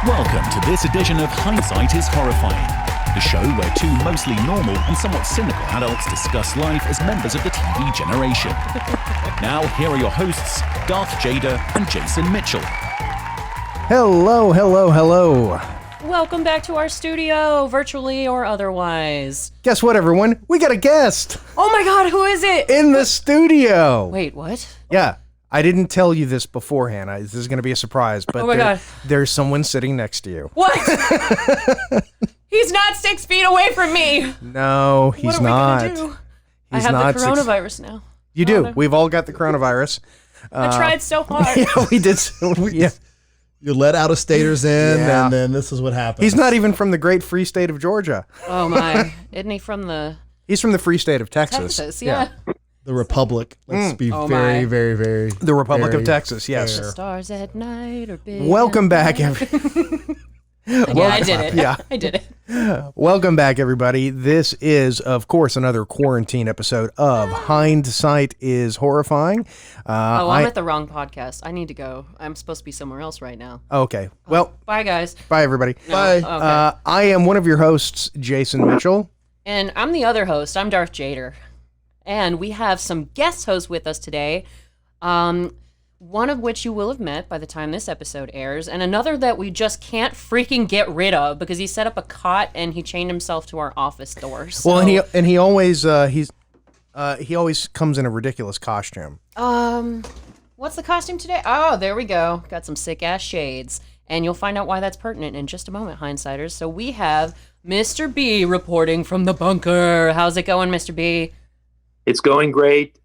Welcome to this edition of Hindsight is Horrifying, the show where two mostly normal and somewhat cynical adults discuss life as members of the TV generation. Now, here are your hosts, Darth Jader and Jason Mitchell. Hello. Welcome back to our studio, virtually or otherwise. Guess what, everyone? We got a guest Oh my god, who is it? in the studio. Wait, what? Yeah, I didn't tell you this beforehand. This is going to be a surprise, but God. there's someone sitting next to you. What? He's not 6 feet away from me. No, he's What are not. we gonna do? I He's have not the six- coronavirus now. You do. no. We've all got the coronavirus. I tried so hard. Yeah, we did. Yeah. You let out-of-staters in, Yeah. and then this is what happens. He's not even from the great free state of Georgia. Oh my. Isn't he from the He's from the free state of Texas. Texas? Yeah. the Republic. Let's be Oh very, my. very, very. The Republic very of Texas, yes. fair. Stars at night are big. Welcome back, Yeah, I did it. Yeah. I did it. Welcome back, everybody. This is, of course, another quarantine episode of Hindsight is Horrifying. I'm at the wrong podcast. I need to go. I'm supposed to be somewhere else right now. Okay. Well, Bye, guys. bye, everybody. Bye. Okay. I am one of your hosts, Jason Mitchell. And I'm the other host. I'm Darth Jader. And we have some guest hosts with us today. One of which you will have met by the time this episode airs, and another that we just can't freaking get rid of because he set up a cot and he chained himself to our office door. So, Well, and he always he always comes in a ridiculous costume. what's the costume today? Oh, there we go. Got some sick ass shades. And you'll find out why that's pertinent in just a moment, Hindsighters. So we have Mr. B reporting from the bunker. How's it going, Mr. B? It's going great.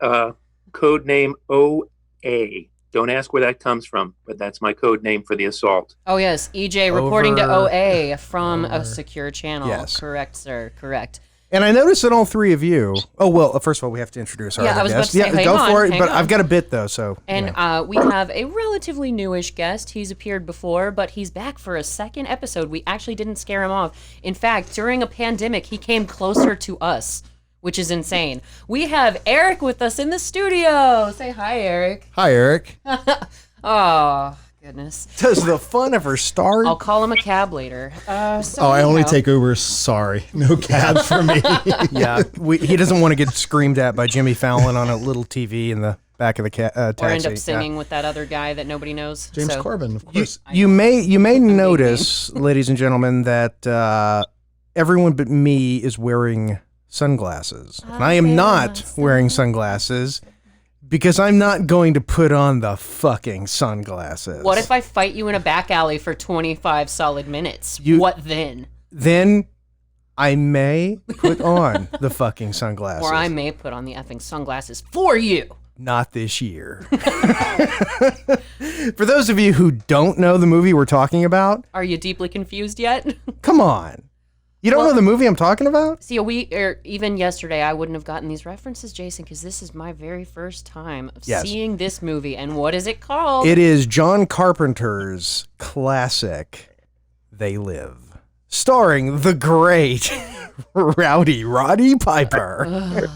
Code name OA. Don't ask where that comes from, but that's my code name for the assault. Oh, yes. EJ reporting to Over. OA from a secure channel. Yes. Correct, sir. Correct. And I noticed that all three of you. Oh well, first of all, we have to introduce our Yeah, other I was about guest. to say, hang go on, for it. hang But on. I've got a bit though, so. And we have a relatively newish guest. He's appeared before, but he's back for a second episode. We actually didn't scare him off. In fact, during a pandemic, he came closer to us, which is insane. We have Eric with us in the studio. Say hi, Eric. Hi, Eric. Oh, goodness. Does the fun ever start? I'll call him a cab later. I only take Ubers. Sorry. No cabs for me. Yeah, he doesn't want to get screamed at by Jimmy Fallon on a little TV in the back of the taxi. Or end up singing with that other guy that nobody knows. James So- Corbin, of course. You may notice, ladies and gentlemen, that everyone but me is wearing sunglasses. And I am not wearing sunglasses because I'm not going to put on the fucking sunglasses. What if I fight you in a back alley for 25 solid minutes? What then? Then I may put on the fucking sunglasses. Or I may put on the effing sunglasses for you. Not this year. For those of you who don't know the movie we're talking about, Are you deeply confused yet? come on. You don't know the movie I'm talking about? See, a week or even yesterday, I wouldn't have gotten these references, Jason, because this is my very first time of Yes. seeing this movie. And what is it called? It is John Carpenter's classic, They Live, starring the great Rowdy Roddy Piper.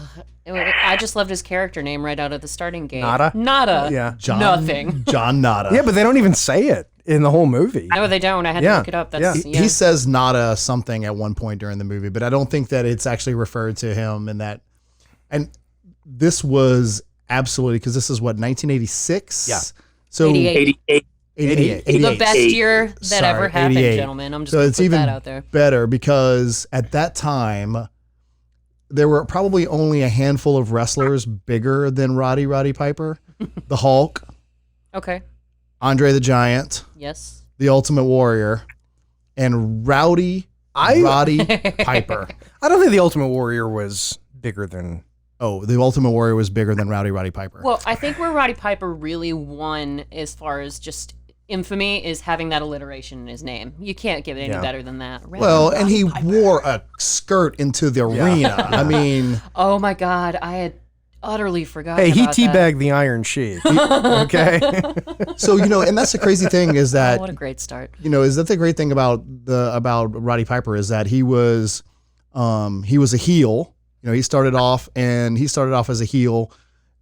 I just loved his character name right out of the starting gate. Nada? Nada. Yeah. Nothing. John Nada. Yeah, but they don't even say it in the whole movie. No, they don't. I had Yeah. to look it up. That's Yeah. He says Nada something at one point during the movie, but I don't think that it's actually referred to him in that. And this was absolutely, because this is what, 1986? Yeah. So 88. 88. the best 88. year that Sorry, ever happened, 88. gentlemen. I'm just So going to it's put even that out there. better because at that time, there were probably only a handful of wrestlers bigger than Roddy Piper. The Hulk, Okay. Andre the Giant, Yes. the Ultimate Warrior, and Roddy Piper. I don't think the Ultimate Warrior was bigger than... Oh, the Ultimate Warrior was bigger than Roddy Piper. Well, I think where Roddy Piper really won as far as just infamy is having that alliteration in his name. You can't give it any better than that. Well, and he wore a skirt into the arena. I mean, Oh my God, I had utterly forgotten. Hey, he about that. teabagged the Iron Sheik. Okay? so and that's the crazy thing is Oh, that what a great start. is that the great thing about Roddy Piper is that he was a heel. He started off as a heel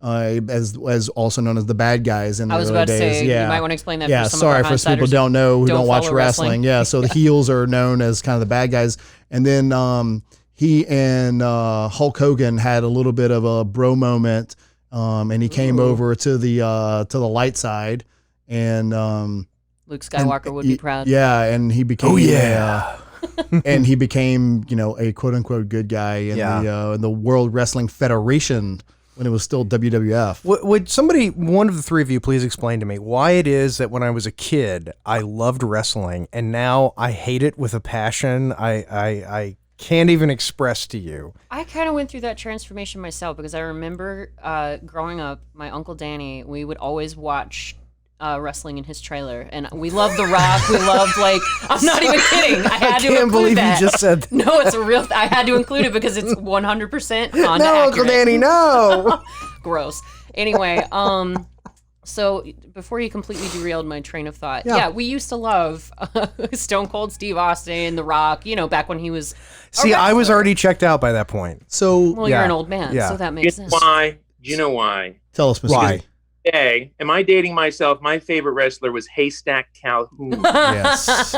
as also known as the bad guys in the I was early about to days. say, Yeah. you might want to explain that Yeah, for some sorry of our for some people hindsiders who don't know who don't watch follow wrestling. Yeah, so the heels are known as kind of the bad guys, and then he and Hulk Hogan had a little bit of a bro moment, and he came over to the light side, and Luke Skywalker would be proud. Yeah, and he became and he became a quote unquote good guy in the World Wrestling Federation when it was still WWF. Would one of the three of you please explain to me why it is that when I was a kid I loved wrestling and now I hate it with a passion I can't even express to you? I kind of went through that transformation myself because I remember growing up, my Uncle Danny, we would always watch wrestling in his trailer, and we loved The Rock. We loved, I'm not even kidding. I had to include believe that. you just said that. No, it's a real. I had to include it because it's 100% Honda No, accurate. Uncle Danny, no. Gross. Anyway, so before you completely derailed my train of thought, Yeah. we used to love Stone Cold Steve Austin, The Rock. Back when he was. See, I was already checked out by that point. So Well, you're an old man, Yeah. so that makes sense. Why? Do you know why? tell us, Mr. Why? Today, am I dating myself? My favorite wrestler was Haystack Calhoun. Yes.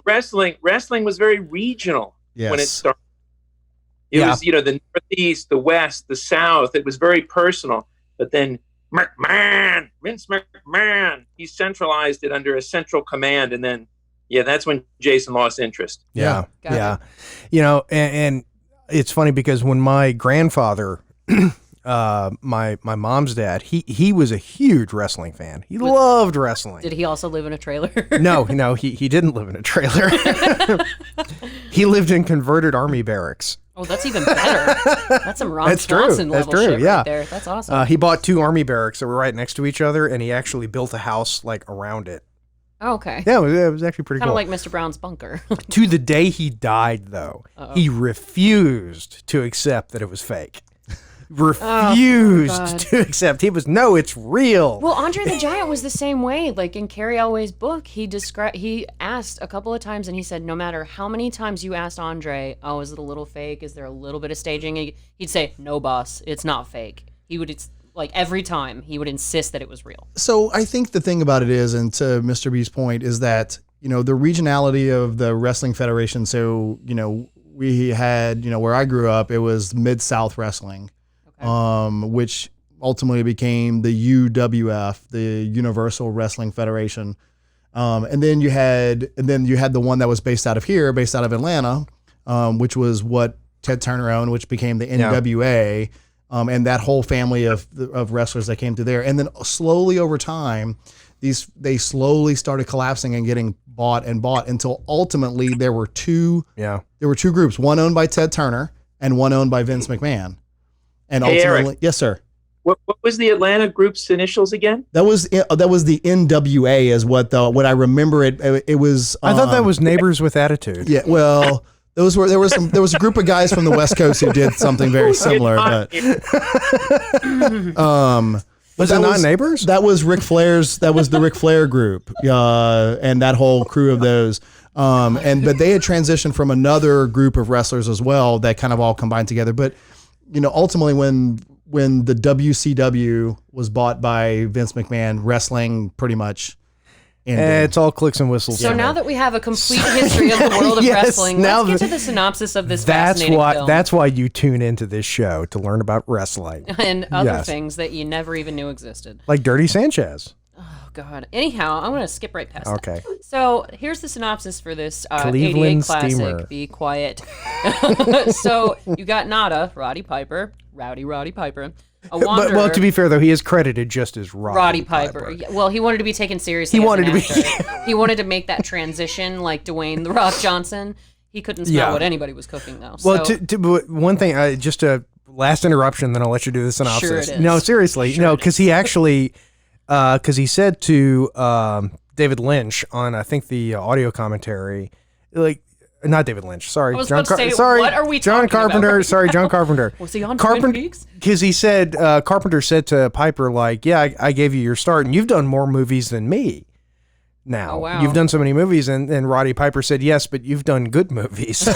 Wrestling was very regional when it Yes. started. It was, the Northeast, the West, the South. It was very personal. But then Vince McMahon, he centralized it under a central command. And then, that's when Jason lost interest. Yeah. Got Yeah. And it's funny because when my grandfather, my mom's dad, he was a huge wrestling fan. He loved wrestling. Did he also live in a trailer? No, he didn't live in a trailer. He lived in converted army barracks. Oh, that's even better. That's some Ron That's true. Swanson That's level true, shit yeah. right there. That's awesome. He bought 2 army barracks that were right next to each other, and he actually built a house around it. Okay. Yeah, it was actually pretty Kind cool. of like Mr. Brown's bunker. To the day he died, though, he refused to accept that it was fake. Refused to accept. It's real. Well, Andre the Giant was the same way. Like in Carrie Elway's book, he asked a couple of times, and he said, no matter how many times you asked Andre, oh, is it a little fake? Is there a little bit of staging? He'd say, no, boss, it's not fake. He would, every time, he would insist that it was real. So I think the thing about it is, and to Mr. B's point, is that, the regionality of the Wrestling Federation. So, we had, where I grew up, it was Mid-South Wrestling. Which ultimately became the UWF, the Universal Wrestling Federation. And then you had the one that was based out of Atlanta, which was what Ted Turner owned, which became the NWA, and that whole family of wrestlers that came through there. And then slowly over time, they slowly started collapsing and getting bought until ultimately there were two groups, one owned by Ted Turner and one owned by Vince McMahon. And Hey, ultimately, Eric. yes, sir. What was the Atlanta group's initials again? That was the NWA, is what I remember it was. I thought that was Neighbors with Attitude. Yeah, well, there was a group of guys from the West Coast who did something very similar, but Was it not Neighbors? That was the Ric Flair group, and that whole crew of those. But they had transitioned from another group of wrestlers as well that kind of all combined together. But ultimately, when the WCW was bought by Vince McMahon, wrestling pretty much ended. It's all clicks and whistles. So now that we have a complete history of the world of Yes, wrestling, now let's get to the synopsis of this that's fascinating why film. that's why you tune into this show, to learn about wrestling, and other Yes. things that you never even knew existed. like Dirty Sanchez. Oh, God. Anyhow, I'm going to skip right past Okay. that. So here's the synopsis for this 88 Cleveland classic, Steamer. Be Quiet. So you got Nada, Rowdy Piper, a wanderer. Well, to be fair though, he is credited just as Roddy Piper. Yeah, well, he wanted to be taken seriously. He as wanted an to be- actor. He wanted to make that transition like Dwayne The Rock Johnson. He couldn't smell Yeah. what anybody was cooking, though. Well, so, but one thing, just a last interruption, then I'll let you do the synopsis. Sure it is. No, seriously, Sure no, it because he actually, because he said to David Lynch on, I think, the audio commentary, like, not David Lynch, sorry, I was John about to say, sorry, what are we John talking about Carpenter, right sorry, John Carpenter. was he on Twin Peaks? Because he said, Carpenter said to Piper, like, yeah, I gave you your start, and you've done more movies than me. Now, Oh, wow. you've done so many movies, and Roddy Piper said, yes, but you've done good movies. You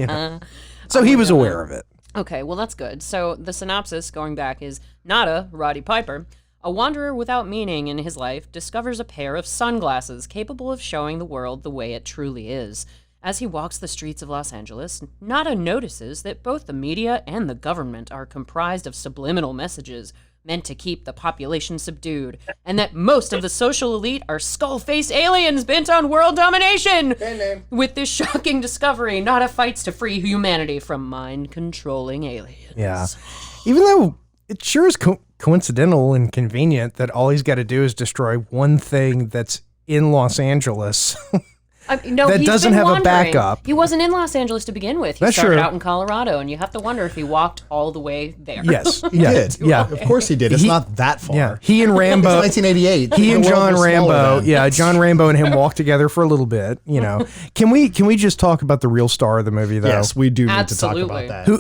know. So he was aware of it. Okay, well, that's good. So the synopsis, going back, is Nada, Roddy Piper, a wanderer without meaning in his life, discovers a pair of sunglasses capable of showing the world the way it truly is. As he walks the streets of Los Angeles, Nada notices that both the media and the government are comprised of subliminal messages meant to keep the population subdued, and that most of the social elite are skull-faced aliens bent on world domination. With this shocking discovery, Nada fights to free humanity from mind-controlling aliens. Yeah. Even though it sure is coincidental and convenient that all he's got to do is destroy one thing that's in Los Angeles. No, that he's doesn't been have wandering. a backup. He wasn't in Los Angeles to begin with. He That's started true. out in Colorado, and you have to wonder if he walked all the way there. Yes. He did. Yeah. Of course he did. It's He- not that far. Yeah. He and Rambo. It's 1988. He and The world John was smaller Rambo, then. John Rambo and him walked together for a little bit, you know. Can we just talk about the real star of the movie, though? Yes, we do need Absolutely. to talk about that. Who?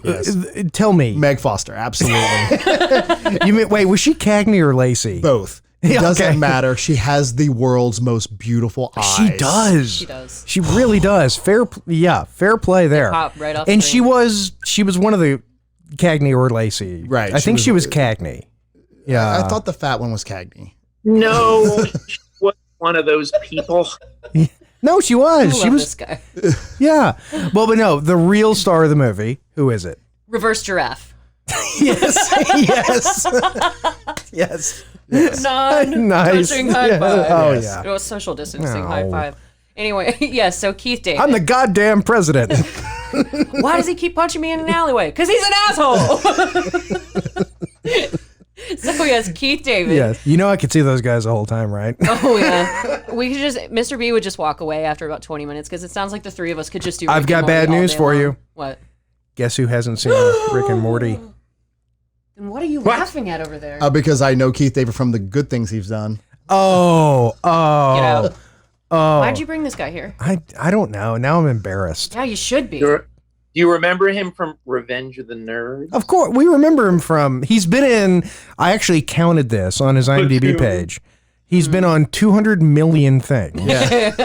Yes. Tell me. Meg Foster, absolutely. You mean, wait, was she Cagney or Lacey? Both. It Yeah, doesn't okay. matter. She has the world's most beautiful eyes. She does. She does. She really does. Fair play there. Pop right off And screen. she was one of the Cagney or Lacey. Right, I she think was- she was Cagney. Yeah. I thought the fat one was Cagney. No, she was one of those people. No, she I was. love She was. this guy. Yeah. Well, but no, the real star of the movie. Who is it? Reverse giraffe. Yes. Yes. Non-touching Nice. high Yeah. five. Oh, Yes. yeah. It was social distancing No. high five. Anyway, yes, so Keith David. I'm the goddamn president. Why does he keep punching me in an alleyway? Because he's an asshole. So yes, Keith David. Yes. You know I could see those guys the whole time, right? Oh yeah. We could just Mr. B would just walk away after about 20 minutes because it sounds like the three of us could just do. I've Rick got and Morty bad all news day for long. you. What? Guess who hasn't seen Rick and Morty? And what are you What? laughing at over there? Because I know Keith David from the good things he's done. Oh. Get out. Oh. Why'd you bring this guy here? I don't know. Now I'm embarrassed. Yeah, you should be. Do you remember him from Revenge of the Nerds? Of course, we remember him from. He's been in. I actually counted this on his IMDb page. He's been on 200 million things.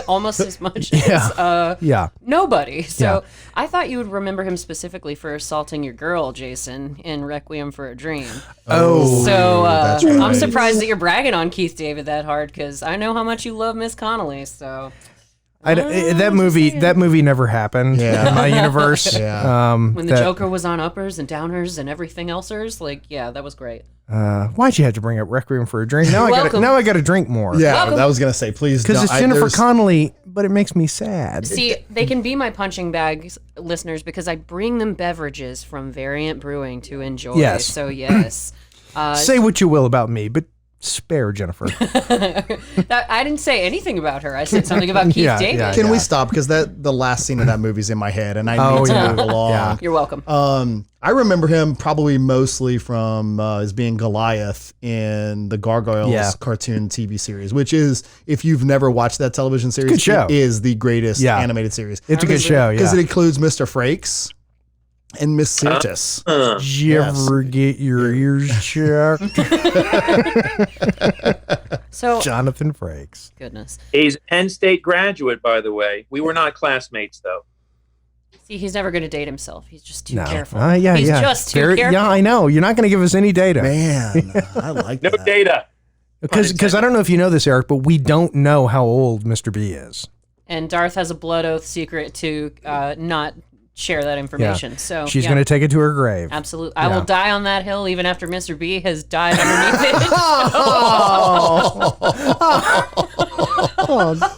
Almost as much Yeah. as Yeah. nobody. So Yeah. I thought you would remember him specifically for assaulting your girl, Jason, in Requiem for a Dream. Oh. So that's I'm right. surprised that you're bragging on Keith David that hard because I know how much you love Miss Connolly. So That movie never happened Yeah. in my universe. Yeah. when the Joker was on uppers and downers and everything elsers, like yeah, that was great. Why'd you have to bring up Requiem for a Drink? Now Welcome. I got to drink more. Yeah, Welcome. I was going to say, please Because don't. it's Jennifer there's- Connelly, but it makes me sad. See, they can be my punching bags, listeners, because I bring them beverages from Variant Brewing to enjoy. Yes. So yes. Say what you will about me, but spare Jennifer. I didn't say anything about her. I said something about Keith Yeah, David. yeah. Can we stop? Because the last scene of that movie's in my head, and I Oh, need to yeah. move along. Yeah. You're welcome. I remember him probably mostly from as being Goliath in the Gargoyles Yeah. cartoon TV series, which is, if you've never watched that television series, good show. it is the greatest Yeah. animated series. It's a good show, Because yeah. it includes Mr. Frakes and Miss Sirtis. Did you ever get your ears checked? So, Jonathan Frakes. goodness. He's a Penn State graduate, by the way. We were not classmates, though. See, he's never going to date himself. He's just too No. careful. Yeah, he's yeah. just too Very- careful. Yeah, I know. You're not going to give us any data. Man, I like No that. data. Because I don't know if you know this, Eric, but we don't know how old Mr. B is. And Darth has a blood oath secret to not share that information. So She's yeah, going to take it to her grave. absolutely. I Yeah. will die on that hill even after Mr. B has died underneath it.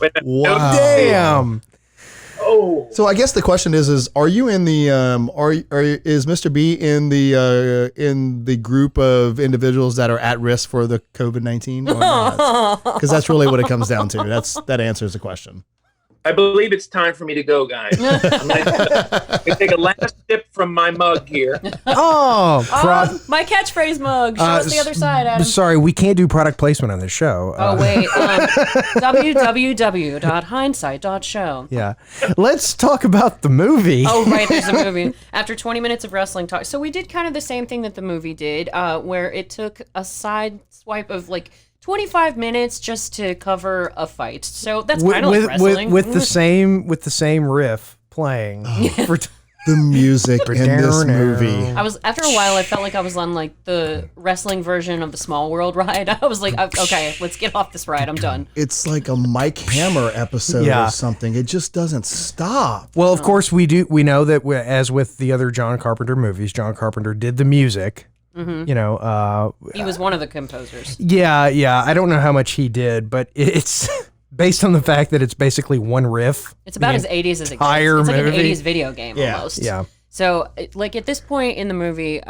Wait a minute. No Wow. data. Damn. Oh, So I guess the question is are you in the is Mr. B in the group of individuals that are at risk for the COVID-19 or not? Because that's really what it comes down to. That answers the question. I believe it's time for me to go, guys. I'm going to take a last sip from my mug here. Oh, My catchphrase mug. Show us the other side, Adam. Sorry, we can't do product placement on this show. Oh, wait. www.hindsight.show. Yeah. Let's talk about the movie. Oh, right, there's a movie. After 20 minutes of wrestling talk. So we did kind of the same thing that the movie did, where it took a side swipe of like 25 minutes just to cover a fight. So that's kind of like wrestling. with the same riff playing. For The music in this movie. After a while, I felt like I was on like the wrestling version of the Small World ride. I was like, okay, let's get off this ride. I'm done. It's like a Mike Hammer episode or something. It just doesn't stop. Well, of course we know that as with the other John Carpenter movies, John Carpenter did the music. Mm-hmm. You know, he was one of the composers. Yeah. I don't know how much he did, but it's based on the fact that it's basically one riff. It's about as 80s as it gets. It's like an 80s video game almost. Yeah. So, like at this point in the movie,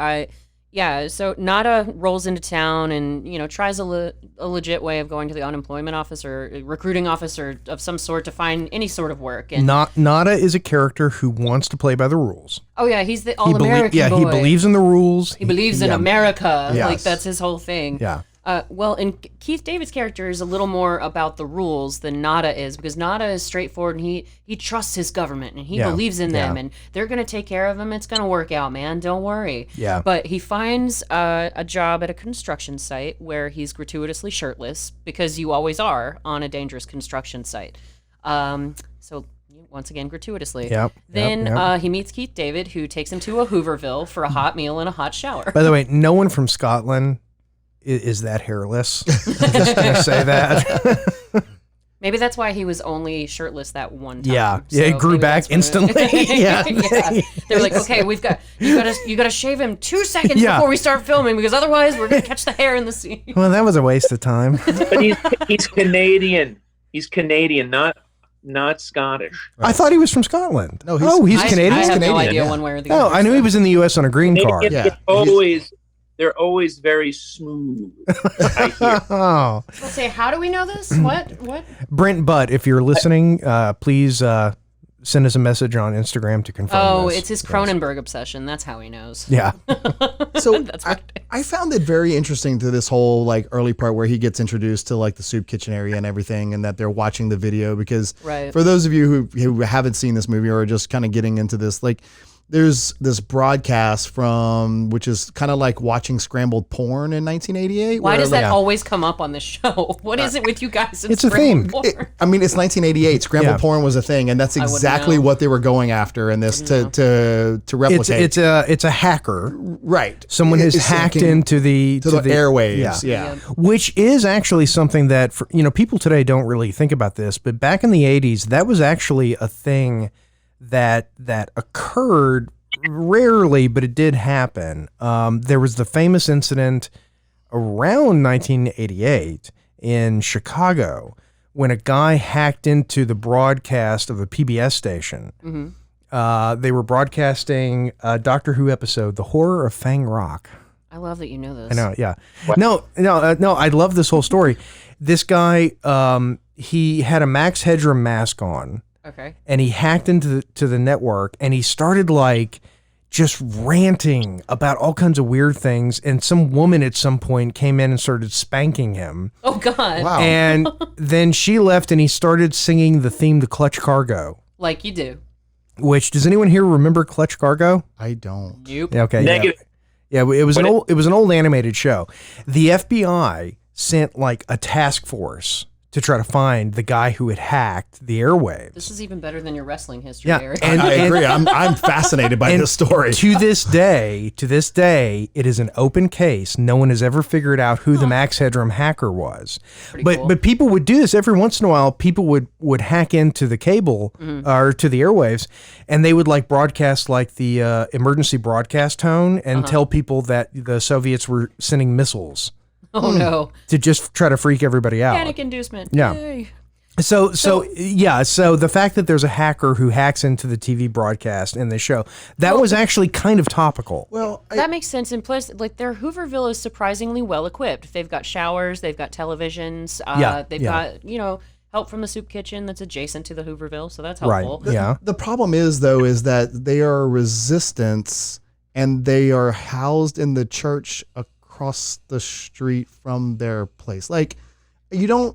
so Nada rolls into town and, you know, tries a legit way of going to the unemployment office or recruiting office or of some sort to find any sort of work. And Nada is a character who wants to play by the rules. Oh yeah, he's the all-American boy. He believes in the rules. He believes in America. Yes. Like that's his whole thing. Yeah. And Keith David's character is a little more about the rules than Nada is, because Nada is straightforward and he trusts his government and he believes in them and they're going to take care of him. It's going to work out, man. Don't worry. Yeah. But he finds a job at a construction site where he's gratuitously shirtless, because you always are on a dangerous construction site. So once again, gratuitously. Then he meets Keith David, who takes him to a Hooverville for a hot meal and a hot shower. By the way, no one from Scotland is that hairless. I'm just going to say that. Maybe that's why he was only shirtless that one time. Yeah, So it grew maybe back that's what instantly. Yeah. They're like, okay, you got to shave him 2 seconds before we start filming, because otherwise we're gonna catch the hair in the scene. Well, that was a waste of time. But he's Canadian. He's Canadian, not Scottish. I thought he was from Scotland. No, he's Canadian. I have Canadian, no idea yeah. one way or the other. Oh, I knew he was in the U.S. on a green card. Canadians they're always very smooth. I hear. Oh, Let's say, how do we know this? What? Brent Butt, if you're listening, please send us a message on Instagram to confirm. Oh, this. it's his Cronenberg obsession. That's how he knows. Yeah. So That's what it is. I found it very interesting to this whole like early part where he gets introduced to like the soup kitchen area and everything, and that they're watching the video, because for those of you who haven't seen this movie or are just kind of getting into this, like there's this broadcast from, which is kind of like watching scrambled porn in 1988. Why does that always come up on the show? What is it with you guys? It's a theme. Porn? It's 1988. Scrambled porn was a thing, and that's exactly what they were going after in this to replicate. It's a hacker, right? Someone has hacked into the airwaves. Yeah. Which is actually something that people today don't really think about this, but back in the 80s, that was actually a thing that occurred rarely, but it did happen. There was the famous incident around 1988 in Chicago when a guy hacked into the broadcast of a PBS station. Mm-hmm. They were broadcasting a Doctor Who episode, The Horror of Fang Rock. I love that you know this. I know, yeah. What? No, I love this whole story. This guy, he had a Max Headroom mask on. Okay. And he hacked into the network, and he started like just ranting about all kinds of weird things. And some woman at some point came in and started spanking him. Oh God! Wow. And then she left, and he started singing the theme to Clutch Cargo. Like you do. Which, does anyone here remember Clutch Cargo? I don't. Nope. Okay. Negative. Yeah, it was an old animated show. The FBI sent like a task force to try to find the guy who had hacked the airwaves. This is even better than your wrestling history, Yeah, Eric. I agree. I'm fascinated by this story. To this day, it is an open case. No one has ever figured out who the Max Headroom hacker was. But people would do this every once in a while. People would hack into the cable or to the airwaves, and they would like broadcast like the emergency broadcast tone and tell people that the Soviets were sending missiles. Oh no! To just try to freak everybody out. Panic inducement. Yeah. Yay. So the fact that there's a hacker who hacks into the TV broadcast in the show, that was actually kind of topical. Well, that makes sense. And plus, like their Hooverville is surprisingly well equipped. They've got showers, they've got televisions, they've got help from the soup kitchen that's adjacent to the Hooverville, so that's helpful. Right. The problem is that they are resistance, and they are housed in the church across the street from their place. Like, you don't.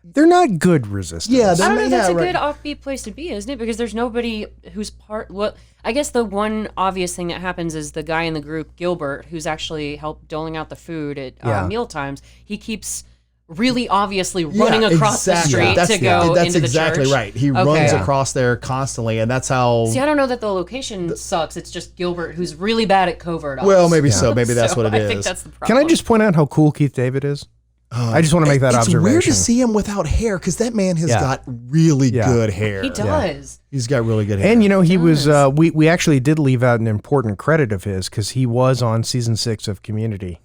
They're not good resistance. Yeah, I don't know. That's a right. good offbeat place to be, isn't it? Because there's nobody who's part. Well, I guess the one obvious thing that happens is the guy in the group, Gilbert, who's actually doling out the food at meal times. He keeps really obviously running across the street to go that's into the exactly church. right. He runs across there constantly, and that's how. See, I don't know that the location sucks. It's just Gilbert, who's really bad at covert ops. Well, maybe so. Maybe that's what it is. I think that's the problem. Can I just point out how cool Keith David is? I just want to make that observation. It's weird to see him without hair because that man has got really good hair. He does. He's got really good hair. And he was. We actually did leave out an important credit of his because he was on season 6 of Community.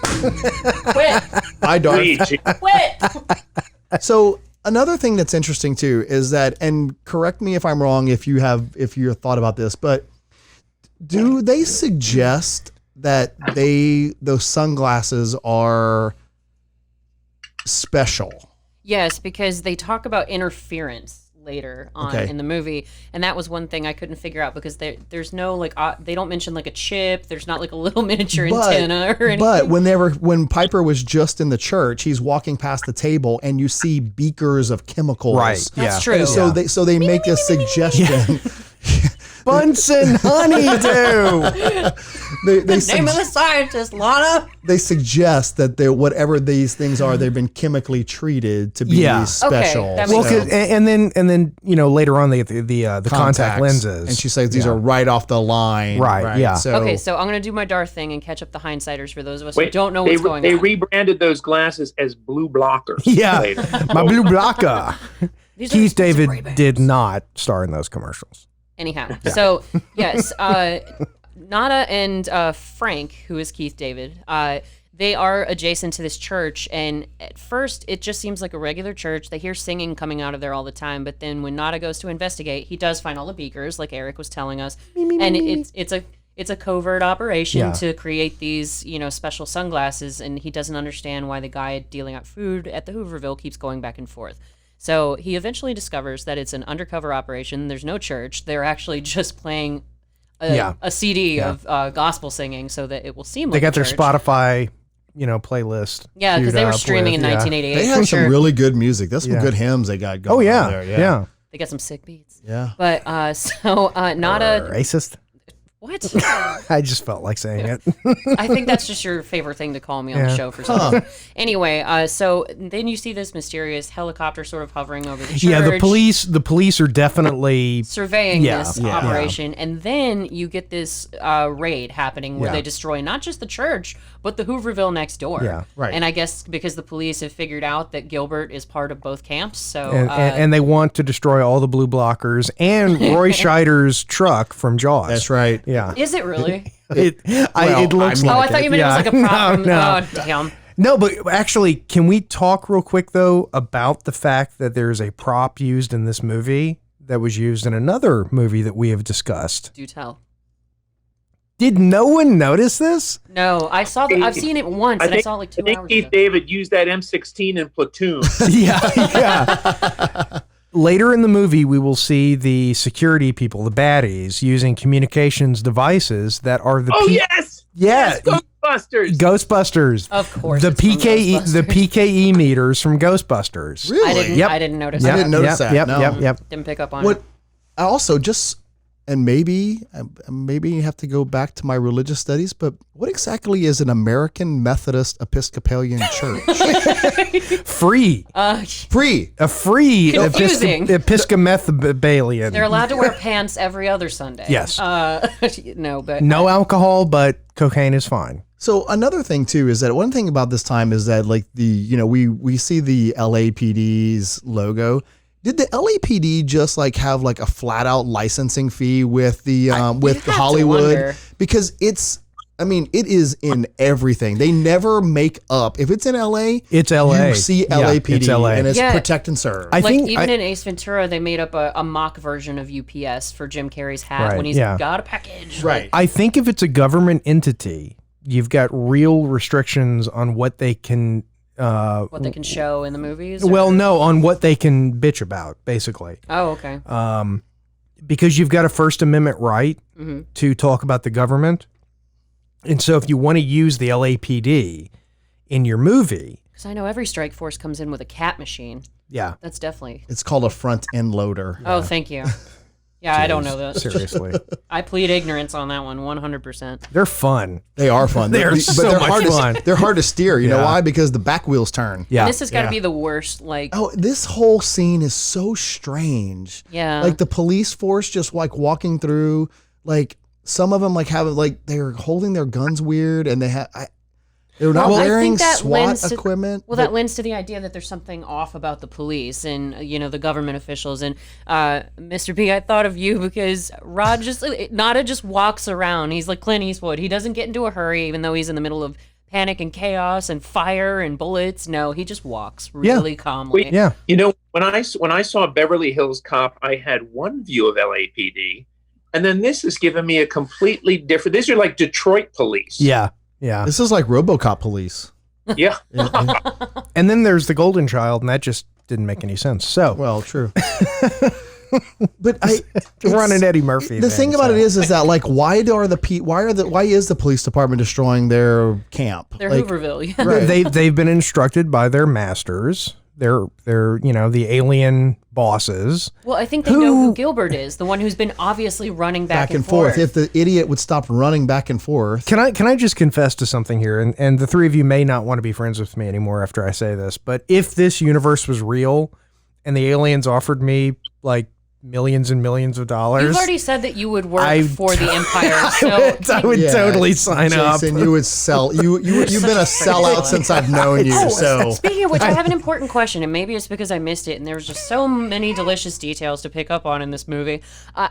Quit. I don't. Quit. So another thing that's interesting too is that, and correct me if I'm wrong if you're thought about this, but do they suggest that those sunglasses are special? Yes, because they talk about interference later on in the movie, and that was one thing I couldn't figure out because there's no they don't mention like a chip. There's not like a little miniature antenna or anything. But when Piper was just in the church, he's walking past the table and you see beakers of chemicals. Right. That's true. And so they make a suggestion. Bunsen honeydew. Name of the scientist, Lana. They suggest that whatever these things are, they've been chemically treated to be special. Okay, that Well, makes sense. and then later on they get the contact lenses, and she says these are right off the line. Right, yeah. So, Okay, so I'm going to do my Darth thing and catch up the hindsighters for those of us who don't know what's going They on. rebranded those glasses as blue blockers. Yeah, later. my blue blocker. These are Keith David Ray-Bans. did not star in those commercials. Anyhow, so yes, Nada and Frank, who is Keith David, they are adjacent to this church, and at first it just seems like a regular church. They hear singing coming out of there all the time, but then when Nada goes to investigate, he does find all the beakers, like Eric was telling us, and it's a covert operation to create these special sunglasses, and he doesn't understand why the guy dealing out food at the Hooverville keeps going back and forth. So he eventually discovers that it's an undercover operation. There's no church. They're actually just playing a CD of gospel singing so that it will seem like They got their church. Spotify, playlist. Yeah, because they were streaming in 1988. they have some really good music. That's some Yeah. good hymns they got going. Oh yeah, on there. yeah. They got some sick beats. Yeah. But Nada, Racist. what? I just felt like saying it. I think that's just your favorite thing to call me on the show for some reason. Anyway, so then you see this mysterious helicopter sort of hovering over the church. Yeah, the police are definitely surveying this Yeah. operation, and then you get this raid happening where Yeah. they destroy not just the church but the Hooverville next door. Yeah, right. And I guess because the police have figured out that Gilbert is part of both camps, so and they want to destroy all the blue blockers and Roy Scheider's truck from Jaws. That's right. Yeah. is it really? It looks like I thought you meant it was like a prop. Oh, damn. No, but actually, can we talk real quick, though, about the fact that there's a prop used in this movie that was used in another movie that we have discussed? Do tell. Did no one notice this? No, I've seen it once, and I saw it like 2 I think hours Keith ago. David used that M16 in Platoon. Yeah. Later in the movie, we will see the security people, the baddies, using communications devices that are the Yes! Yeah. Ghostbusters! Of course. The it's from PKE the Ghostbusters. PKE meters from Ghostbusters. Really? I didn't notice I that. didn't notice that. Yep, no. yep. Didn't pick up on it. What? Also, and maybe you have to go back to my religious studies, but what exactly is an American Methodist Episcopalian church? Free. Free. A free Confusing. Episcopalian. They're allowed to wear pants every other Sunday. Yes. No, but No alcohol, but cocaine is fine. So another thing too is that one thing about this time is that like we see the LAPD's logo. Did the LAPD just like have like a flat out licensing fee with the with to Hollywood? wonder. Because it is in everything. They never make up. If it's in LA, It's LA. You see Yeah, LAPD it's LA. and it's Yeah. protect and serve. I like think even in Ace Ventura, they made up a mock version of UPS for Jim Carrey's hat Right, when he's yeah. got a package. right. I think if it's a government entity, you've got real restrictions on what they can. What they can show in the movies. Well, no, on what they can bitch about, basically, Oh, okay. because you've got a First Amendment right to talk about the government, and so if you want to use the LAPD in your movie, Because I know every strike force comes in with a cat machine. yeah, That's definitely. It's called a front end loader. Oh, thank you. Yeah, I don't know this. Seriously. I plead ignorance on that one, 100%. They're fun. They are fun. They're so much fun. They're hard to steer. You know Yeah. why? Because the back wheels turn. Yeah. This has got to be the worst. Like, Oh, this whole scene is so strange. yeah. Like the police force just like walking through, like some of them like have like they're holding their guns weird, and they're not Well, I wearing think that SWAT lends to- equipment. Well, that lends to the idea that there's something off about the police and, the government officials. And Mr. B, I thought of you because Nada just walks around. He's like Clint Eastwood. He doesn't get into a hurry, even though he's in the middle of panic and chaos and fire and bullets. No, he just walks really calmly. Yeah. When I saw Beverly Hills Cop, I had one view of LAPD, and then this has given me a completely different. These are like Detroit police. Yeah. Yeah. This is like RoboCop police. Yeah. And then there's the Golden Child, and that just didn't make any sense. So, Well, true. But run an Eddie Murphy. The thing about it is that like why is the police department destroying their camp? They're Like, Hooverville. Yeah. Right. they've been instructed by their masters. They're the alien bosses. Well, I think they know who Gilbert is, the one who's been obviously running back and forth. If the idiot would stop running back and forth. Can I just confess to something here? And the three of you may not want to be friends with me anymore after I say this, but if this universe was real and the aliens offered me like millions and millions of dollars, You've already said that you would work for the Empire, so I would totally sign up. Jason, you would sell. You've been a sellout since I've known you. So Speaking of which, I have an important question, and maybe it's because I missed it, and there was just so many delicious details to pick up on in this movie.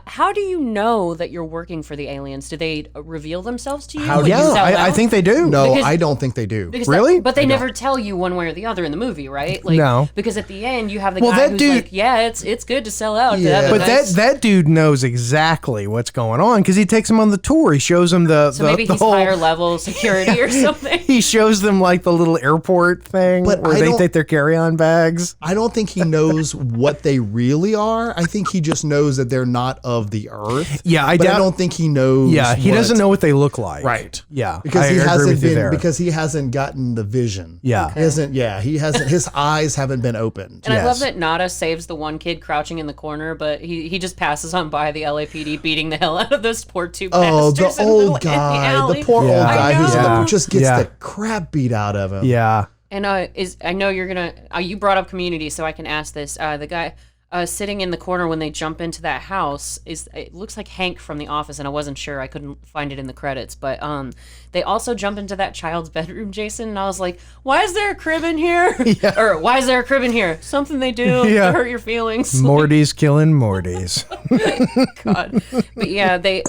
How do you know that you're working for the aliens? Do they reveal themselves to you? when you sell I out? think they do. no, Because- I don't think they do. Because Really? but they never tell you one way or the other in the movie, right? Like, No. Because at the end, you have the Well, guy that who's dude- like, yeah, it's good to sell out. to Yeah. have a But nice- that dude knows exactly what's going on because he takes them on the tour. He shows them So maybe he's whole, higher level security or something. He shows them like the little airport thing But where I they don't- take their carry-on bags. I don't think he knows what they really are. I think he just knows that they're not of the earth. Yeah, I but doubt. I don't think he knows. Yeah, he what- doesn't know what they look like. Right. Yeah, because I he agree hasn't with you been there. because he hasn't gotten the vision. Yeah. He hasn't. Yeah, he hasn't. His eyes haven't been opened. And I love Yes. that Nada saves the one kid crouching in the corner, but he just passes on by the LAPD beating the hell out of those poor two Oh, the bastards in old in the guy, alley. the poor Yeah. old guy I who's in know. just gets Yeah. the crap beat out of him. Yeah. And I know you're gonna. You brought up Community, so I can ask this. The guy sitting in the corner when they jump into that house it looks like Hank from The Office, and I wasn't sure. I couldn't find it in the credits, but they also jump into that child's bedroom, Jason, and I was like, why is there a crib in here? Yeah. Or why is there a crib in here? Something they do Yeah. to hurt your feelings. Morty's killing Morty's. God. But yeah, they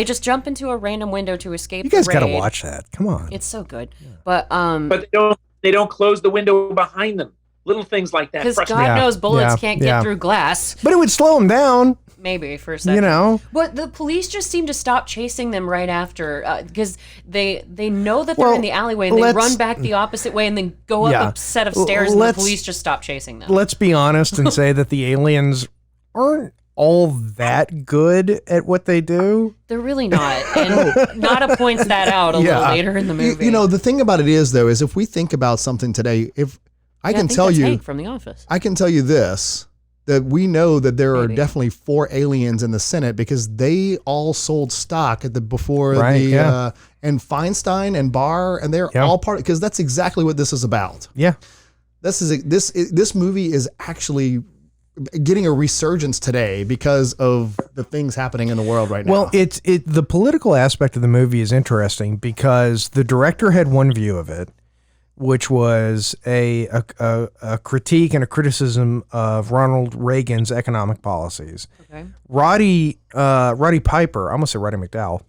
just jump into a random window to escape. You guys the got to raid. watch that. Come on. It's so good. But But they don't close the window behind them. Little things like that. because frustrate God Yeah. knows bullets Yeah. can't get Yeah. through glass. But it would slow him down, Maybe for a second. you know. But the police just seem to stop chasing them right after because they know that they're Well, in the alleyway and they let's- run back the opposite way and then go up Yeah. a set of stairs and the Let's- police just stop chasing them. Let's be honest and say that the aliens aren't all that good at what they do. They're really not. And Nada points that out a Yeah. little later in the movie. You know, the thing about it is though, is if we think about something today, if I Yeah, can think tell that's you, Hank from The Office. I can tell you this, that we know that there are Maybe. definitely 4 aliens in the Senate because they all sold stock at before Right, the yeah. and Feinstein and Barr, and they're Yeah. all part because that's exactly what this is about. Yeah. This movie is actually getting a resurgence today because of the things happening in the world right now. Well, the political aspect of the movie is interesting because the director had one view of it, which was a critique and a criticism of Ronald Reagan's economic policies. Okay. Roddy Piper, I almost say Roddy McDowell.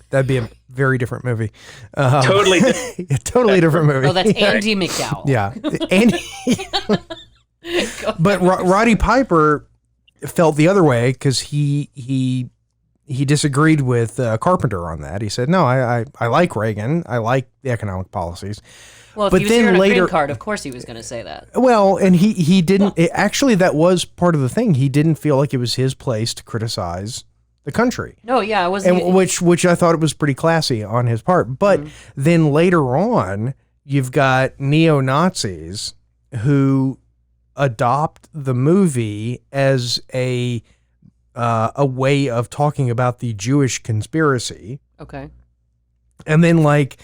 That'd be a very different movie. Totally. Totally different movie. Oh, that's Andy McDowell. Yeah, but Roddy Piper felt the other way because he disagreed with Carpenter on that. He said, "No, I like Reagan. I like the economic policies." Well, if But he was then here on a later- green card, of course he was going to say that. Well, and he didn't. Actually, that was part of the thing. He didn't feel like it was his place to criticize the country. No, yeah, it wasn't. And which I thought it was pretty classy on his part. But then later on, you've got neo-Nazis who adopt the movie as a a way of talking about the Jewish conspiracy. Okay. And then like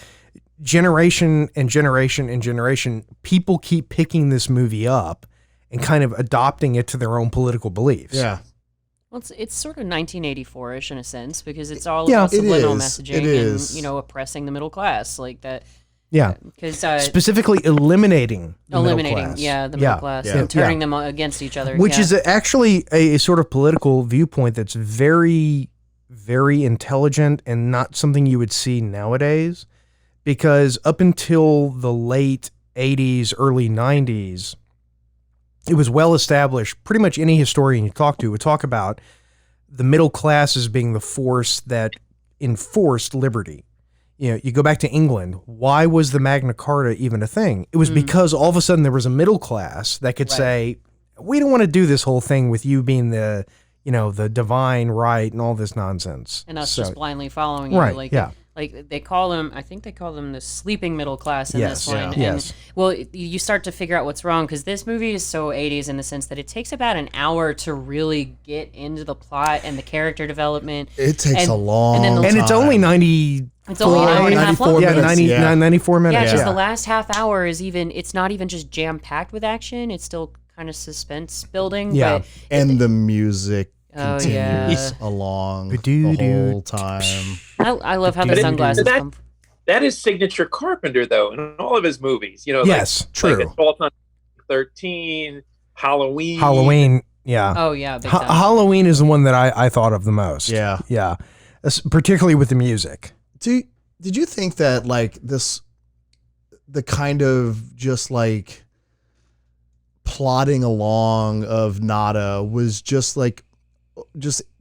generation and generation and generation, people keep picking this movie up and kind of adopting it to their own political beliefs. Yeah. Well, it's sort of 1984-ish in a sense because it's all Yeah, about it subliminal is. messaging It is. and, you know, oppressing the middle class like that. Yeah. Because Specifically eliminating the eliminating, middle class. the middle class Yeah. and turning them against each other. Which yeah. is actually a sort of political viewpoint that's very, very intelligent and not something you would see nowadays. Because up until the late 80s, early 90s, it was well established. Pretty much any historian you talk to would talk about the middle class as being the force that enforced liberty. You know, you go back to England. Why was the Magna Carta even a thing? It was because all of a sudden there was a middle class that could say, we don't want to do this whole thing with you being the, you know, the divine right and all this nonsense. and us So- just blindly following you. Right, Like, yeah. like they call them, I think they call them the sleeping middle class in Yes, this one. yeah. And, Yes. well, you start to figure out what's wrong because this movie is so 80s in the sense that it takes about an hour to really get into the plot and the character development. It takes And- a long and then the- And it's time. only 90. It's only an hour and a half 94 long. Yeah, minutes, 90, yeah. 94 Yeah, minutes. because the last half hour is it's not even just jam packed with action. It's still kind of suspense building. Yeah. But And the music Oh, continues yeah. along the Ba-doo-doo. whole time. I love how the But sunglasses that- come. That is signature Carpenter, though, in all of his movies. You know, Yes, true. Like Assault on 13, Halloween. Halloween, yeah. Oh yeah, big time. Halloween is the one that I thought of the most. Yeah. Yeah. Particularly with the music. Did you think that like the kind of just like plodding along of Nada was just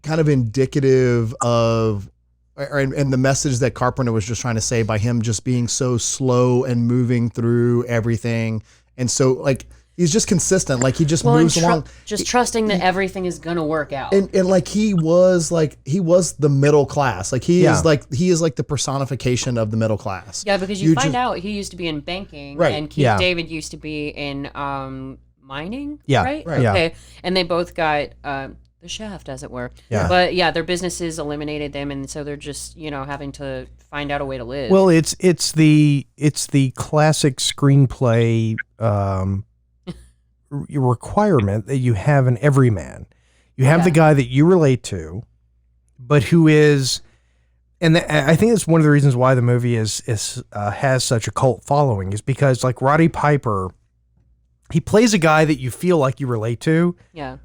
kind of indicative of and the message that Carpenter was just trying to say by him just being so slow and moving through everything, and so like he's just consistent, like he just moves along, just trusting that everything is gonna work out. and like he was the middle class, like he is like the personification of the middle class. Yeah, because you find out he used to be in banking, Right. and Keith Yeah. David used to be in mining. Yeah, right. yeah. Okay, and they both got the shaft, as it were. Yeah. But yeah, their businesses eliminated them, and so they're just having to find out a way to live. Well, it's the classic screenplay requirement that you have in every man. You have the guy that you relate to, but who is, and I think it's one of the reasons why the movie has such a cult following is because like Roddy Piper, he plays a guy that you feel like you relate to. yeah.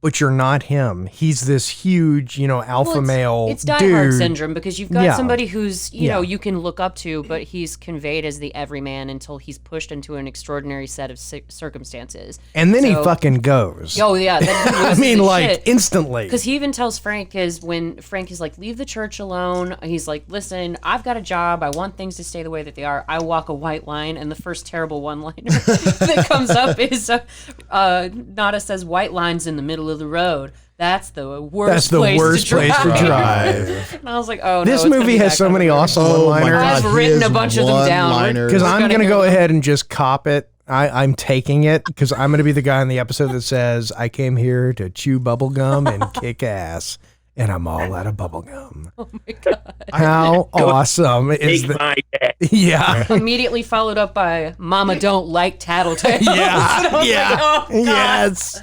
But you're not him. He's this huge, alpha male It's Die dude. Hard syndrome because you've got Yeah. somebody who's, Yeah. you can look up to, but he's conveyed as the everyman until he's pushed into an extraordinary set of circumstances. And then he So- fucking goes. Oh, yeah. Then he I loses mean, his like, shit. instantly. Because he even tells Frank when Frank is like, leave the church alone. He's like, listen, I've got a job. I want things to stay the way that they are. I walk a white line. And the first terrible one-liner that comes up is Nada says, white lines in the middle of the road. That's the worst That's the place worst to place to drive. drive. And I was like, oh, no. This it's gonna movie be has that so kind of many movie. awesome Oh my one-liners. I've God, written a his bunch of them down. one-liners. Because We're I'm gonna going to hear go them. ahead and just cop it. I'm taking it because I'm going to be the guy in the episode that says, I came here to chew bubble gum and kick ass, and I'm all out of bubble gum. Oh my God. How awesome is Take that? my day. Yeah. Immediately followed up by Mama Don't Like Tattletales. Yeah. And I was Yeah. like, oh, God, Yes.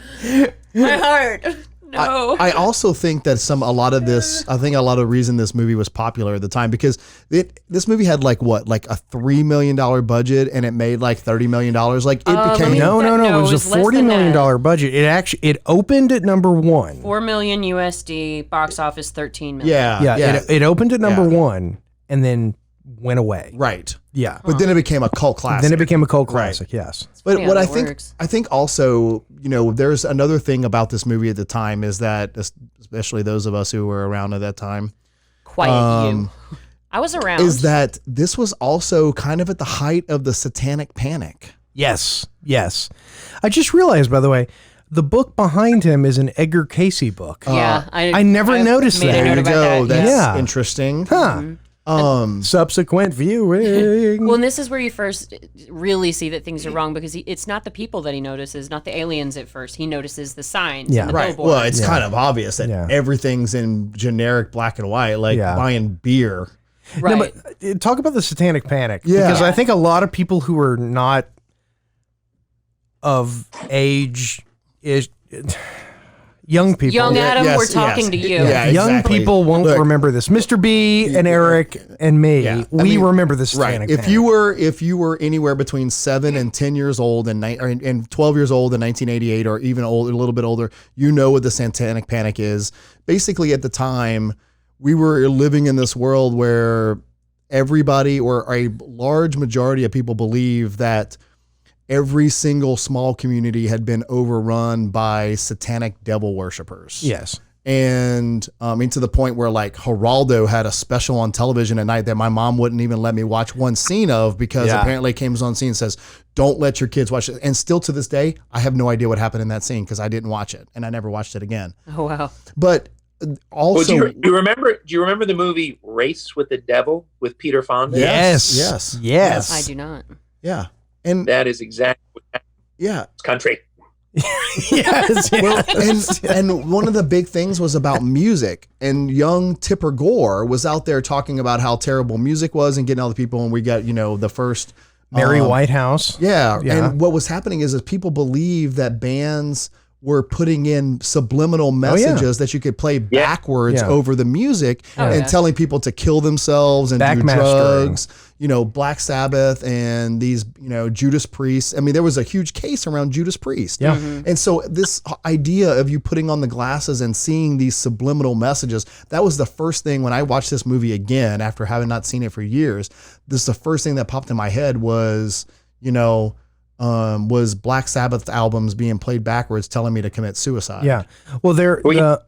my heart. No. I also think that a lot of the reason this movie was popular at the time because this movie had like a $3 million budget and it made like $30 million. Like it became No. No, It was a less $40 than million that. budget. It opened at number one. 4 million USD, box office 13 million. yeah. It opened at number Yeah. one and then went away. Right. Yeah. But then it became a cult classic. Then it became a cult Right. classic. Yes. But funny what how I that think works. also, there's another thing about this movie at the time is that, especially those of us who were around at that time, Quiet you. I was around. is that this was also kind of at the height of the Satanic Panic. Yes. Yes. I just realized, by the way, the book behind him is an Edgar Casey book. Yeah. I never noticed made that. a There note you about go. that. That's yeah. Yeah. interesting. Huh. Subsequent viewing. Well, and this is where you first really see that things are wrong, because it's not the people that he notices, not the aliens at first. He notices the signs and the Right. billboards. Well, it's kind of obvious that everything's in generic black and white, like buying beer. Right. No, but talk about the Satanic Panic. Yeah. Because I think a lot of people who are not of age is young people. Young Adam, yes, we're talking yes. to you. Yeah, Young exactly. people won't Look, remember this. Mr. B and Eric and me, we remember the Satanic If Panic. if you were anywhere between 7 and 10 years old and 12 years old in 1988, or even older, a little bit older, you know what the Satanic Panic is. Basically, at the time, we were living in this world where everybody, or a large majority of people, believe that every single small community had been overrun by satanic devil worshipers. Yes. And to the point where, like, Geraldo had a special on television at night that my mom wouldn't even let me watch one scene of, because apparently it came on scene and says, don't let your kids watch it. And still to this day, I have no idea what happened in that scene, because I didn't watch it and I never watched it again. Oh, wow. But also, do you remember the movie Race with the Devil with Peter Fonda? Yes. I do not. Yeah. And That is exactly what happened in this country. Yes. Well, and one of the big things was about music, and young Tipper Gore was out there talking about how terrible music was and getting all the people, and we got, the first Mary Whitehouse. Yeah. And what was happening is people believe that bands were putting in subliminal messages that you could play backwards over the music and telling people to kill themselves and do drugs. Black Sabbath and these, Judas Priest. I mean, there was a huge case around Judas Priest. Yeah. And so this idea of you putting on the glasses and seeing these subliminal messages, that was the first thing when I watched this movie again, after having not seen it for years. This is the first thing that popped in my head was, was Black Sabbath albums being played backwards telling me to commit suicide. Yeah. Well,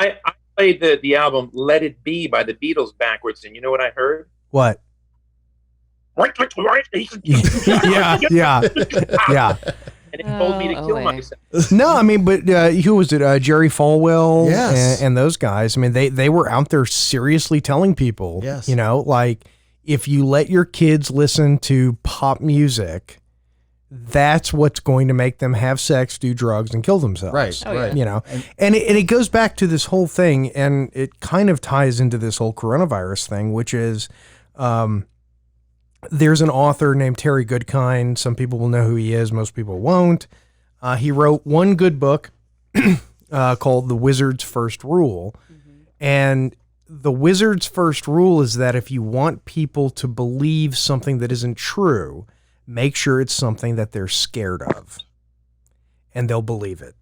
I played the album Let It Be by the Beatles backwards, and you know what I heard? What? yeah. And it told me to kill myself. No, I mean, but who was it? Jerry Falwell Yes. and those guys. I mean, they were out there seriously telling people, like, if you let your kids listen to pop music, that's what's going to make them have sex, do drugs, and kill themselves. Right. And it goes back to this whole thing, and it kind of ties into this whole coronavirus thing, which is there's an author named Terry Goodkind. Some people will know who he is. Most people won't. He wrote one good book called The Wizard's First Rule. And the Wizard's First Rule is that if you want people to believe something that isn't true, make sure it's something that they're scared of, and they'll believe it.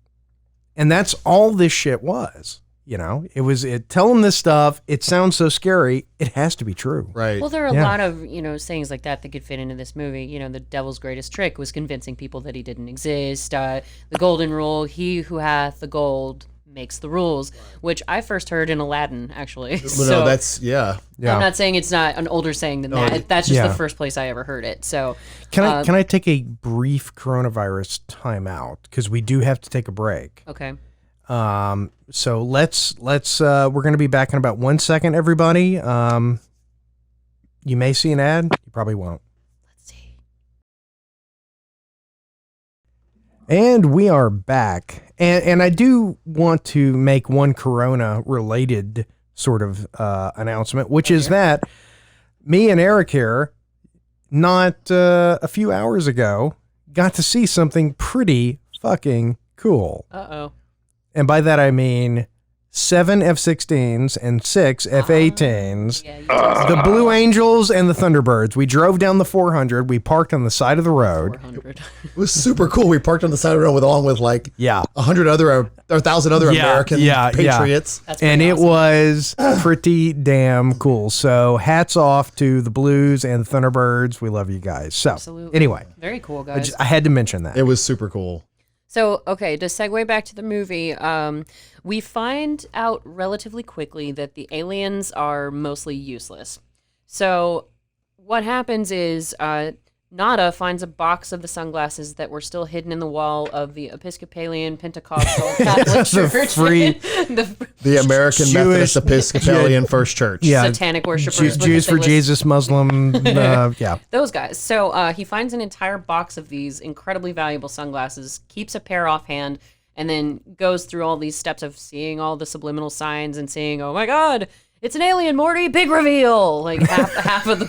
And that's all this shit was. Tell them this stuff. It sounds so scary. It has to be true. Right. Well, there are a lot of, sayings like that could fit into this movie. The devil's greatest trick was convincing people that he didn't exist. The golden rule, he who hath the gold makes the rules, which I first heard in Aladdin, actually. No, that's, I'm not saying it's not an older saying than that. That's just the first place I ever heard it. So can I take a brief coronavirus timeout? Because we do have to take a break. Okay. So let's we're going to be back in about 1 second, everybody. You may see an ad. You probably won't. Let's see. And we are back. And I do want to make one corona related sort of announcement, which is that me and Eric here, not a few hours ago, got to see something pretty fucking cool. Uh-oh. And by that I mean 7 F-16s and 6 F-18s, the Blue Angels and the Thunderbirds. We drove down the 400. We parked on the side of the road. 400. It was super cool. We parked on the side of the road along with like 100 other or 1,000 other American patriots. And it was pretty damn cool. So hats off to the Blues and the Thunderbirds. We love you guys. So Absolutely. Anyway. Very cool, guys. I had to mention that. It was super cool. So, okay, to segue back to the movie, we find out relatively quickly that the aliens are mostly useless. So what happens is Nada finds a box of the sunglasses that were still hidden in the wall of the Episcopalian Pentecostal Catholic Church. The American Methodist Episcopalian First Church. Yeah. Satanic worshipers. Jews for Jesus, Muslim, yeah. Those guys. So he finds an entire box of these incredibly valuable sunglasses, keeps a pair offhand, and then goes through all these steps of seeing all the subliminal signs and seeing, oh my God, it's an alien, Morty! Big reveal! Like half of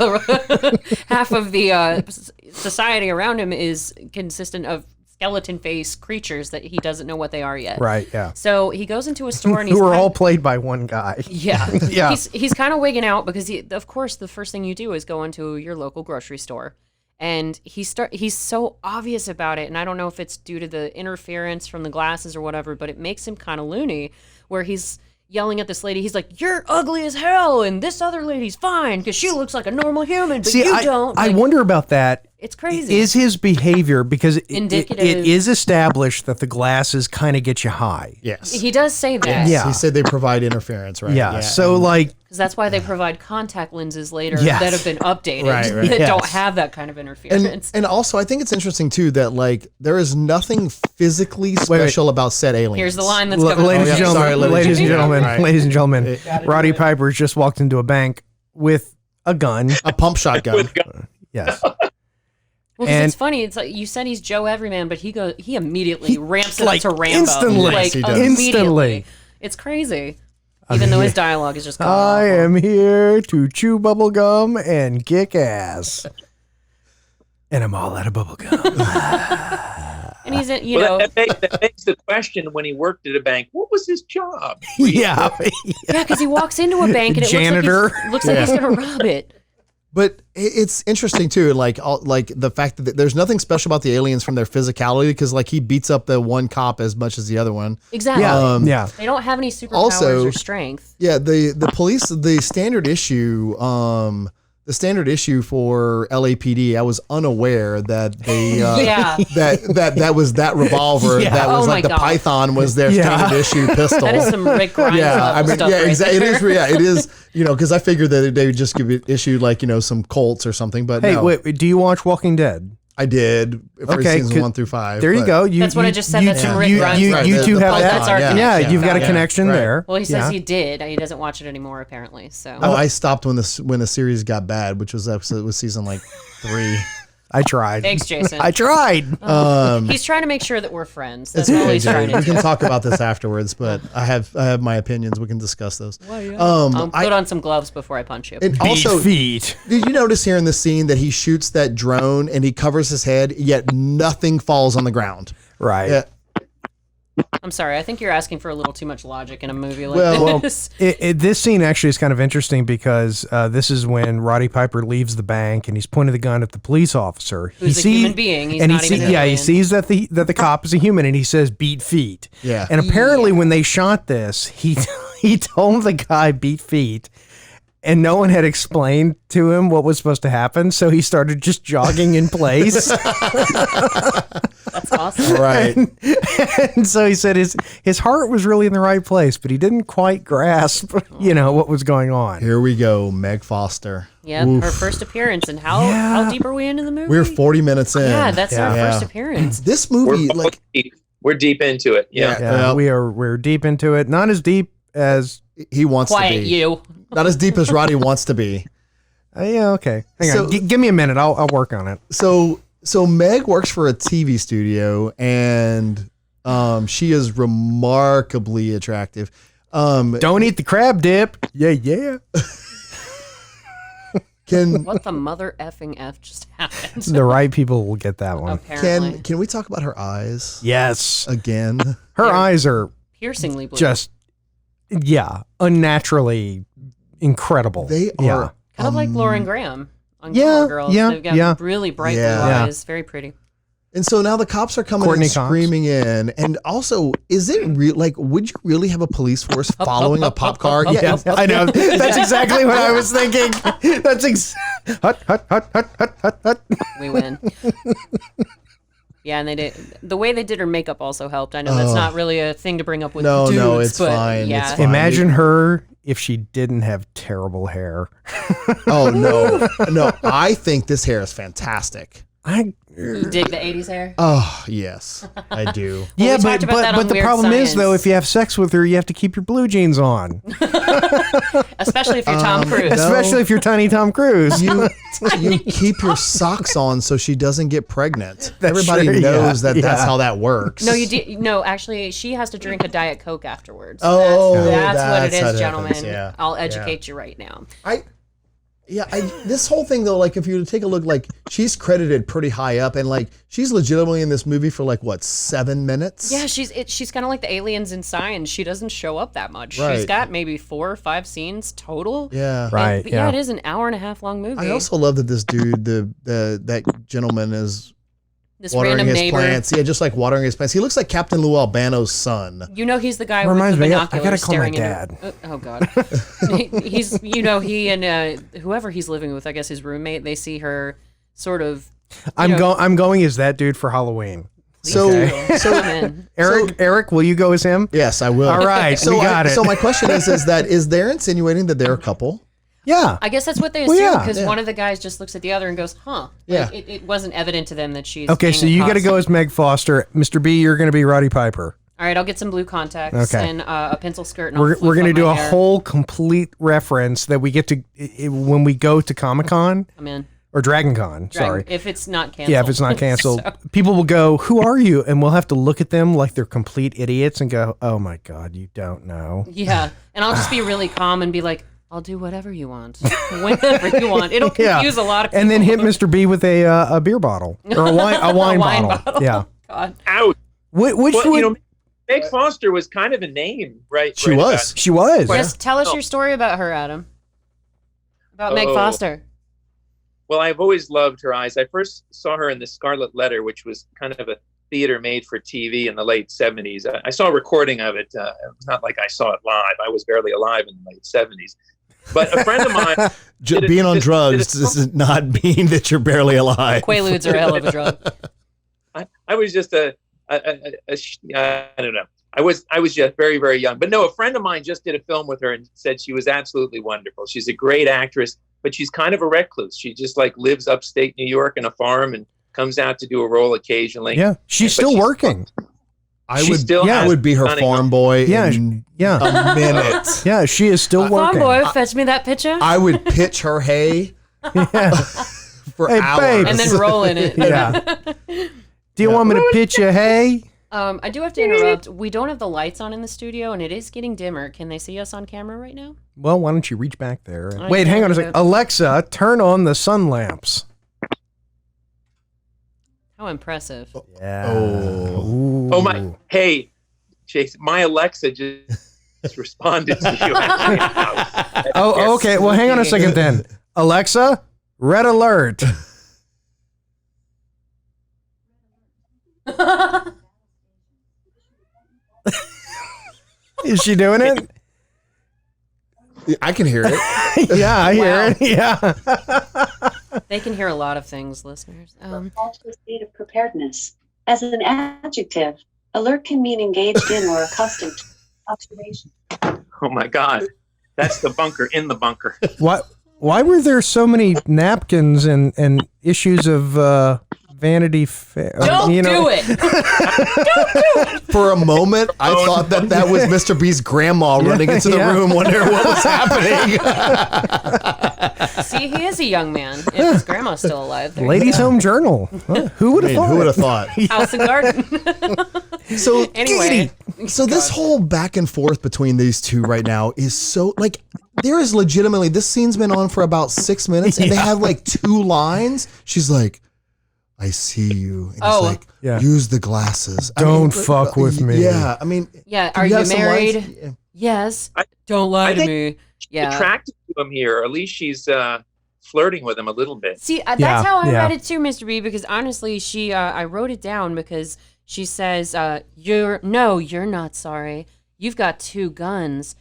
the society around him is consistent of skeleton face creatures that he doesn't know what they are yet. Right, yeah. So he goes into a store and he's who are all played by one guy. Yeah. Yeah. He's kind of wigging out because of course the first thing you do is go into your local grocery store. And he's so obvious about it, and I don't know if it's due to the interference from the glasses or whatever, but it makes him kind of loony, where he's yelling at this lady. He's like, "You're ugly as hell, and this other lady's fine because she looks like a normal human, but you don't." I Like, wonder about that. It's crazy. Is his behavior, because it Indicative. is established that the glasses kind of get you high. Yes. He does say that. Yeah. He said they provide interference, right? Yeah. So and- like, Because that's why they provide contact lenses later Yes. that have been updated Right, right. that Yes. don't have that kind of interference. And also, I think it's interesting too that like there is nothing physically special about said aliens. Here's the line that's l- coming. ladies and yeah, gentlemen, sorry, ladies and gentlemen, Right. ladies and gentlemen, Roddy Piper's just walked into a bank with a gun. A pump shotgun. With gun. Yes. Well, 'cause And- it's funny. It's like you said he's Joe Everyman, but he immediately ramps it like, up to Rambo. instantly. Like Yes, he does. immediately. Instantly. It's crazy. Even though his dialogue is just god I awful. am here to chew bubble gum and kick ass. And I'm all out of bubble gum. And he's in, Well, that makes the question when he worked at a bank, what was his job? Yeah. yeah, because he walks into a bank and it Janitor. looks like he's gonna rob it. But it's interesting too, like the fact that there's nothing special about the aliens from their physicality, because like he beats up the one cop as much as the other one. Exactly. Yeah. Yeah. They don't have any superpowers Also- or strength. Yeah, the police, the standard issue for LAPD, I was unaware that they Yeah. that was that revolver. Yeah. That was Oh like my the God. Python was their Yeah. standard issue pistol. That is some Rick Grimes Yeah, level I mean, stuff yeah, right exactly. It there. is. Yeah, it is. You know, because I figured that they would just give it issued like some Colts or something. But Hey, no, wait, do you watch Walking Dead? I did for Okay, seasons 1 through 5. There you but- go. That's what I just said. That's some Rick Grimes You, level you Right, two the have Python, that. That's our Yeah, connection. you've got a Yeah. connection Right. there. Well, he says Yeah. he did. He doesn't watch it anymore, apparently. So Oh, I stopped when the series got bad, which was season like 3. I tried. thanks, Jason. I tried. He's trying to make sure that we're friends. That's It's all okay, he's trying Jerry. to We do. can talk about this afterwards, but I have my opinions. We can discuss those. Put on some gloves before I punch you. And also, feet. did you notice here in this scene that he shoots that drone and he covers his head, yet nothing falls on the ground? Right. Yeah. I'm sorry. I think you're asking for a little too much logic in a movie like Well, this. This scene actually is kind of interesting because this is when Roddy Piper leaves the bank and he's pointing the gun at the police officer. Who's a human being. He's and not he even an he alien. sees that the cop is a human and he says beat feet. Yeah. And apparently when they shot this, he told the guy beat feet. And no one had explained to him what was supposed to happen, so he started just jogging in place. That's awesome. Right. And so he said his heart was really in the right place, but he didn't quite grasp, what was going on. Here we go, Meg Foster. Yep, her first appearance. And how deep are we into the movie? We're 40 minutes in. Yeah, that's our Yeah. first appearance. This movie, We're deep into it. Yeah. Yeah, we're deep into it. Not as deep as he wants to Quiet be. you. Not as deep as Roddy wants to be. yeah, okay. Hang So- on. Give me a minute. I'll work on it. So Meg works for a TV studio, and she is remarkably attractive. Don't eat the crab dip. Yeah. What the mother effing F just happened? The right people will get that one. Apparently. can we talk about her eyes Yes. again? Her eyes are Piercingly blue. just, unnaturally incredible. They Yeah. are kind of like Lauren Graham on Yeah, Gilmore Girls. yeah, They've got yeah. really bright blue Yeah. eyes. Very pretty. And so now the cops are coming Courtney and Cox. screaming in. And also, is it real? Like, would you really have a police force following a pop car? Yeah, I know. That's exactly what I was thinking. That's hut. We win. Yeah, and they did. The way they did her makeup also helped. I know that's not really a thing to bring up with No, dudes, no, it's but fine, Yeah, it's fine. Imagine her if she didn't have terrible hair. Oh, no. No, I think this hair is fantastic. You dig the 80s hair? Oh, yes, I do. Yeah, we talked about that on but the Weird problem is, though, Science. if you have sex with her, you have to keep your blue jeans on. Especially if you're Tom Cruise. Especially if you're Tiny Tom Cruise. You keep your socks on so she doesn't get pregnant. Everybody true, knows yeah, that's how that works. No, no, actually, she has to drink a Diet Coke afterwards. Oh, that's what it that's how is, it gentlemen. happens, yeah. I'll educate you right now. This whole thing though, like if you take a look, like she's credited pretty high up, and like she's legitimately in this movie for like what 7 minutes? Yeah, she's kind of like the aliens in Science. She doesn't show up that much. Right. She's got maybe 4 or 5 scenes total. Yeah. Right. But yeah. it is an hour-and-a-half long movie. I also love that this dude, that gentleman is this watering random his neighbor. plants. Yeah, just like watering his plants. He looks like Captain Lou Albano's son. You know, he's the guy Reminds with the me, I binoculars gotta call my staring dad. Oh God, he's he and whoever he's living with, I guess his roommate. They see her sort of. I'm going as that dude for Halloween. So Eric, will you go as him? Yes, I will. All right, we got it. So my question is they're insinuating that they're a couple? Yeah. I guess that's what they assume yeah. because one of the guys just looks at the other and goes, "Huh." Yeah. Like, it wasn't evident to them that she's. Okay, so you got to go as Meg Foster. Mr. B, you're going to be Roddy Piper. All right, I'll get some blue contacts Okay. and a pencil skirt. And We're going to do a hair. whole complete reference that we get to when we go to Comic-Con I'm in. or Dragon Con. Sorry. If it's not canceled. Yeah, if it's not canceled, So- people will go, "Who are you?" And we'll have to look at them like they're complete idiots and go, "Oh my God, you don't know." Yeah, and I'll just be really calm and be like, "I'll do whatever you want, whenever you want." It'll confuse a lot of people. And then hit Mr. B with a beer bottle or a wine bottle. Yeah. God. Ouch. Which Well, would Meg Foster was kind of a name, right? She right was. about- she was? Just tell us your story about her, Adam. About Meg Oh. Foster. Well, I've always loved her eyes. I first saw her in The Scarlet Letter, which was kind of a theater made for TV in the late 70s. I saw a recording of it. It was not like I saw it live. I was barely alive in the late 70s. But a friend of mine... Being on drugs does not mean that you're barely alive. Quaaludes are a hell of a drug. I was just I don't know. I was just very, very young. But no, a friend of mine just did a film with her and said she was absolutely wonderful. She's a great actress, but she's kind of a recluse. She just like lives upstate New York in a farm and comes out to do a role occasionally. Yeah, she's But still working. I She would, still I has would be her stunning- farm boy Yeah, in Yeah, a minute. yeah, she is still Farm working. boy, fetch me that picture. I would pitch her hay for Hey, hours. babe. And then roll in it. Yeah. Do you want me to pitch you hay? I do have to interrupt. We don't have the lights on in the studio, and it is getting dimmer. Can they see us on camera right now? Well, why don't you reach back there? I Wait, hang can't on a do second. it. Alexa, turn on the sun lamps. How impressive. Yeah. Oh. Oh my! Hey, Jason, my Alexa just responded to you. Actually. Oh, okay. Well, hang on a second then. Alexa, red alert. Is she doing it? I can hear it. Yeah, I hear Wow. it. Yeah. They can hear a lot of things, listeners. Call to a state of preparedness. As an adjective, alert can mean engaged in or accustomed to observation. Oh my God, that's the bunker in the bunker. Why were there so many napkins and issues of Vanity Fair? Don't do it. For a moment, I Oh, thought that was Mr. B's grandma running into the Yeah. room, wondering what was happening. See, he is a young man. If his grandma's still alive. There you Ladies' Home Journal. Huh? Who would have thought? Who would have thought? go. House and garden. So Anyway. So this whole back and forth between these two right now is so like there is legitimately this scene's been on for about 6 minutes and they have like 2 lines. She's like, "I see you," and Oh. he's like, Yeah. "Use the glasses. Don't fuck with me. Yeah, I mean, Yeah, do are you have some lines? married? Yeah. Yes. I- Don't lie I to think me. Yeah. Attracted to him here, or at least she's flirting with him a little bit. See, that's Yeah, how I yeah. read it too, Mr. B, because honestly, I wrote it down because she says, you're not sorry. You've got 2 guns.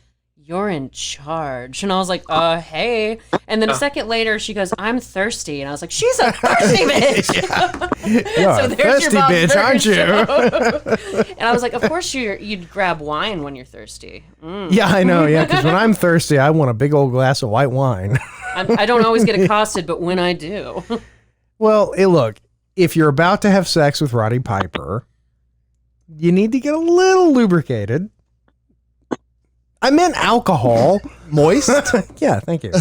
You're in charge. And I was like, hey. And then a second later, she goes, I'm thirsty. And I was like, she's a thirsty bitch. You're So a there's thirsty your Bob bitch, aren't you? Burger And I was like, of course you'd grab wine when you're thirsty. Yeah, I know. Yeah, because when I'm thirsty, I want a big old glass of white wine. I don't always get accosted, but when I do. Well, look, if you're about to have sex with Roddy Piper, you need to get a little lubricated. I meant alcohol. Moist? Yeah, thank you.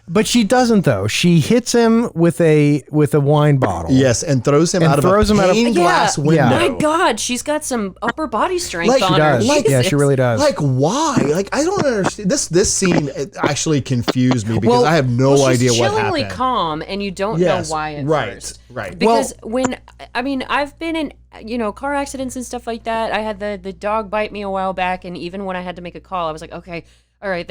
But she doesn't, though. She hits him with a wine bottle. Yes, and throws him out of a pane glass window. Yeah. My God, she's got some upper body strength on She her. does. Yeah, she really does. Like, why? Like, I don't understand. This scene actually confused me because I have no idea what happened. She's chillingly calm, and you don't know why at first. Right. Because I've been in, car accidents and stuff like that. I had the dog bite me a while back, and even when I had to make a call, I was like, okay, all right,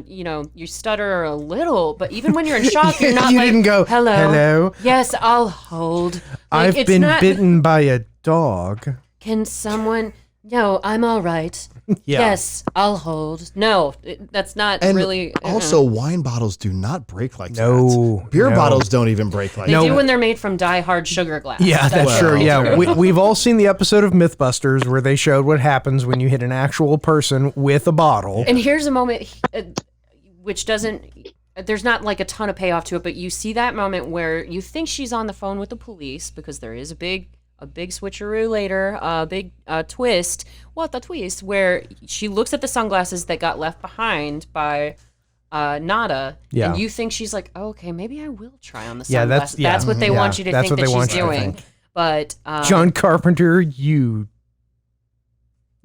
you stutter a little, but even when you're in shock, you're not you like, didn't go, hello. Yes, I'll hold. Like, I've been bitten by a dog. Can someone... No, I'm all right. Yeah. Yes, I'll hold. No, that's not And really... also, wine bottles do not break like No, that. Beer no. bottles don't even break like They that. do when they're made from die-hard sugar glass. Yeah, that's true. Well, Yeah, we've all seen the episode of Mythbusters where they showed what happens when you hit an actual person with a bottle. And here's a moment which doesn't... There's not like a ton of payoff to it, but you see that moment where you think she's on the phone with the police because there is a big switcheroo later, a big twist. What the twist? Where she looks at the sunglasses that got left behind by Nada, and you think she's like, oh, okay, maybe I will try on the sunglasses. That's what they want you to think that she's doing. But John Carpenter, you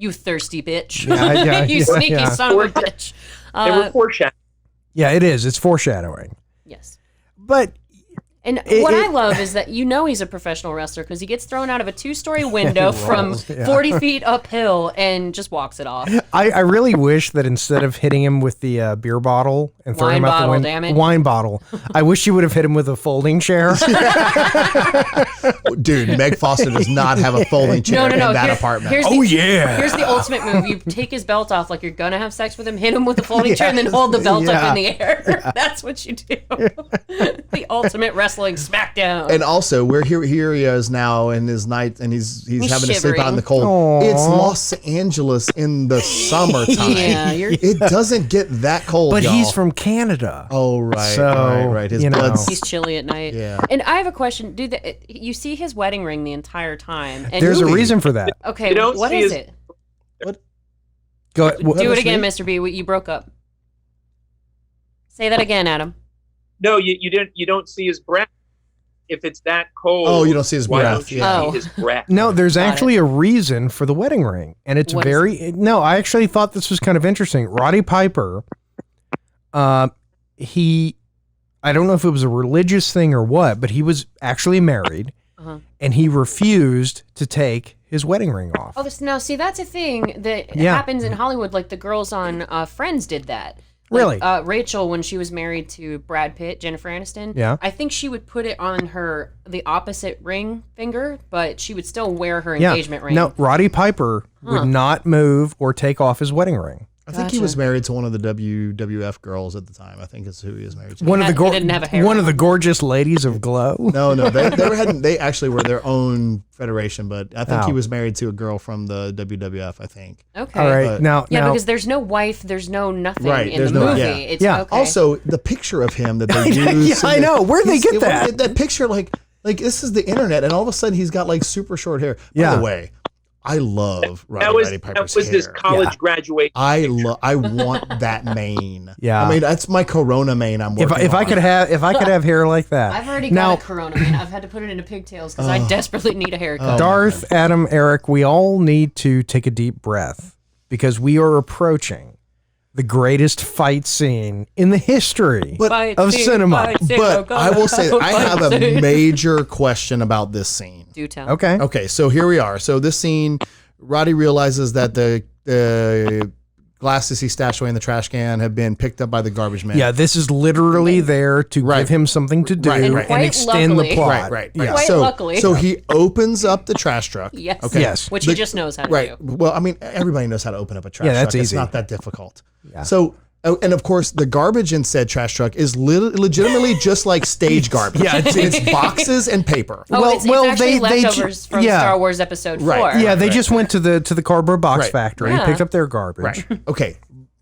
thirsty bitch. You sneaky son of a bitch. They were foreshadowing. Yeah, it is. It's foreshadowing. Yes. But... And what I love is that he's a professional wrestler because he gets thrown out of a 2-story window from 40 feet uphill and just walks it off. I really wish that instead of hitting him with the beer bottle and throwing him out the window, wine bottle, I wish she would have hit him with a folding chair. Dude, Meg Foster does not have a folding chair in that apartment. Here's the ultimate move. You take his belt off like you're going to have sex with him, hit him with a folding chair, and then hold the belt up in the air. Yeah. That's what you do. The ultimate wrestling smackdown. And also, here he is now in his night, and he's having to sleep out in the cold. Aww. It's Los Angeles in the summertime. Yeah, it doesn't get that cold, But y'all. he's from Canada. Oh, right. So, right. His you know. blood's... He's chilly at night. Yeah. And I have a question. You see his wedding ring the entire time. And There's a reason for that. Okay, what is it? What? Go, Do it again, Mr. B. You broke up. Say that again, Adam. No, you don't see his breath. If it's that cold, you don't see his why breath. don't you Yeah. see his breath? No, there's Got actually a reason for the wedding ring, and it's What is No, I actually thought this was kind of interesting. Roddy Piper, I don't know if it was a religious thing or what, but he was actually married, and he refused to take his wedding ring off. Oh, now see, that's a thing that happens in Hollywood. Like the girls on Friends did that. Really? Rachel, when she was married to Brad Pitt, Jennifer Aniston, Yeah. I think she would put it on the opposite ring finger, but she would still wear her engagement ring. No, Roddy Piper would not move or take off his wedding ring. I think he was married to one of the WWF girls at the time. I think it's who he was married to. One He didn't have a hair one on. of the gorgeous ladies of Glow. No, they actually were their own federation, but I think he was married to a girl from the WWF, I think. Okay. All right, now, because there's no wife, there's no nothing in there's the no- movie. yeah. It's Yeah. okay. Also, the picture of him that they use. I know. Where'd they get that? That picture, like this is the internet, and all of a sudden he's got like super short hair. Yeah. By the way, I love Roddy Piper's that was his hair. college graduation. I want that mane. Yeah. I mean, that's my Corona mane. I'm working If I on. could have hair like that. I've already now, got a Corona, man. I've had to put it into pigtails because I desperately need a haircut. Darth, Adam, Eric, we all need to take a deep breath because we are approaching the greatest fight scene in the history of cinema. But I will say that I have a major question about this scene. Do tell. Okay. Okay, so here we are. So this scene, Roddy realizes that the glasses he stashed away in the trash can have been picked up by the garbage man. Yeah, this is literally there to give him something to do And and, quite extend luckily- the plot. Right. Yeah. Quite so, luckily. So he opens up the trash truck. Yes. Okay. Yes. Which he just knows how to Right. do. Well, I mean, everybody knows how to open up a trash Yeah, truck. that's It's easy. not that difficult. Yeah. So, and of course, the garbage in said trash truck is legitimately just like stage garbage. Yeah, it's boxes and paper. Oh, it's actually they leftovers from Star Wars Episode 4. Right. Yeah, they just went to the cardboard box Right. factory, Yeah. picked up their garbage. Right. Okay.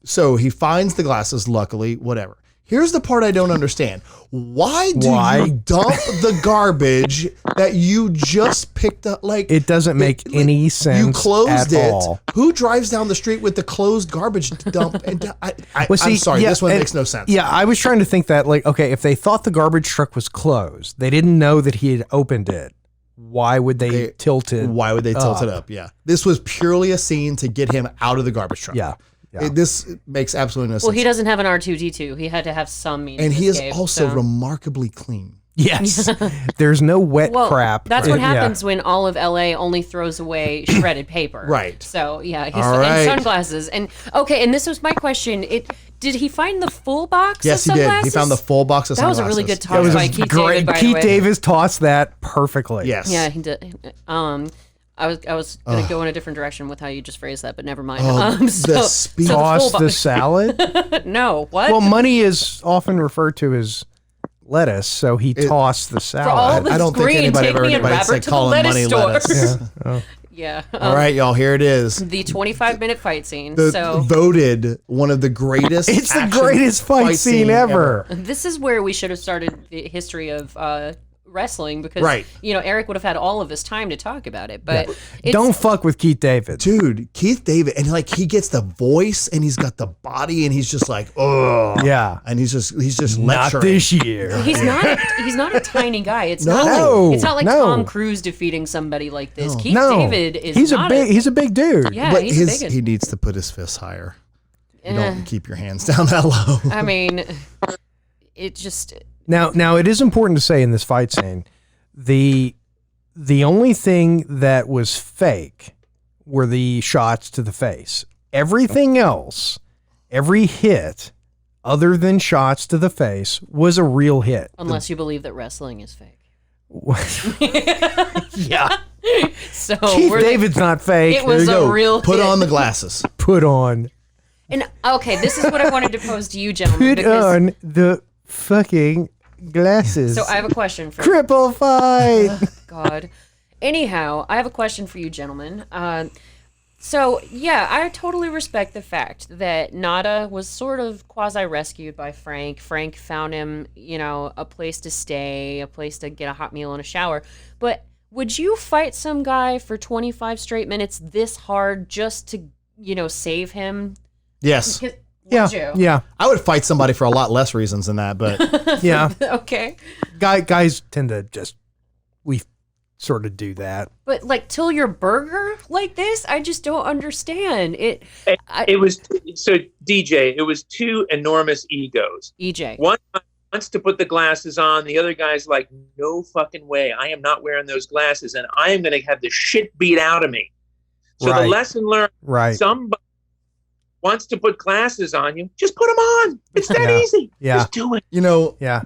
So he finds the glasses, luckily, whatever. Here's the part I don't understand. Why do you dump the garbage that you just picked up? Like, it doesn't make any sense. You closed at it. all. Who drives down the street with the closed garbage dump? And I'm sorry, this one makes no sense. Yeah, I was trying to think that, like, okay, if they thought the garbage truck was closed, they didn't know that he had opened it. Why would they tilt it? Why would they tilt it up? Yeah, this was purely a scene to get him out of the garbage truck. Yeah. This makes absolutely no sense. Well, he doesn't have an R2-D2. He had to have some means. And he is escape, also remarkably clean. Yes. There's no wet crap. That's what happens when all of LA only throws away shredded paper. Right. So, yeah, he's right. and sunglasses. And and this was my question. Did he find the full box Yes, of sunglasses? he did. He found the full box of sunglasses. That was a really good toss by Keith David, by the way. Keith Davis tossed that perfectly. Yes. Yeah, he did. I was going to go in a different direction with how you just phrased that, but never mind. Toss the salad? No, what? Well, money is often referred to as lettuce, so he tossed the salad. For all this I don't think green, anybody take ever me and anybody Robert said to the call him lettuce money store. lettuce. Yeah. All right, y'all, here it is. The 25-minute fight scene. Voted one of the greatest. It's the greatest fight scene ever. This is where we should have started the history of wrestling because Eric would have had all of this time to talk about it. But don't fuck with Keith David, dude. Keith David, and like he gets the voice and he's got the body and he's just like, oh yeah, and he's just not lecturing. this year. He's not a tiny guy. It's not like Tom Cruise defeating somebody like this. Keith David is he's a big dude. Yeah, but he's he needs to put his fists higher. You don't keep your hands down that low. I mean, it just. Now it is important to say in this fight scene, the only thing that was fake were the shots to the face. Everything else, every hit other than shots to the face was a real hit. Unless you believe that wrestling is fake. Yeah. So Keith David's not fake. It was a real Put hit. on the glasses. Put on. And okay, this is what I wanted to pose to you, gentlemen. Put on the fucking glasses. So I have a question for Cripple fight. God. Anyhow, I have a question for you, gentlemen. So yeah, I totally respect the fact that Nada was sort of quasi-rescued by Frank. Frank found him, a place to stay, a place to get a hot meal and a shower. But would you fight some guy for 25 straight minutes this hard just to, save him? Yes. Yeah. I would fight somebody for a lot less reasons than that, but yeah. Okay. Guys tend to we sort of do that. But like till your burger like this, I just don't understand it. It was so DJ. It was two enormous egos. EJ. One wants to put the glasses on. The other guy's like, no fucking way. I am not wearing those glasses, and I am going to have the shit beat out of me. So the lesson learned. Right. Somebody wants to put glasses on you, just put them on. It's that easy. Yeah. Just do it. Yeah.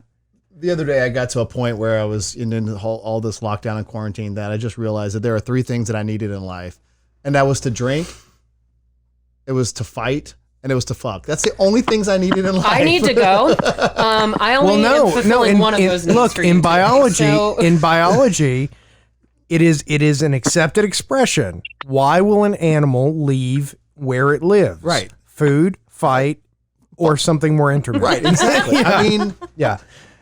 The other day I got to a point where I was in all this lockdown and quarantine that I just realized that there are three things that I needed in life. And that was to drink, it was to fight, and it was to fuck. That's the only things I needed in life. I need to go. I only am fulfilling one of those needs. Look, for you in biology, so. in biology, it is an accepted expression. Why will an animal leave where it lives? Right. Food, fight, or something more intimate. Right, exactly. Yeah. I mean, yeah.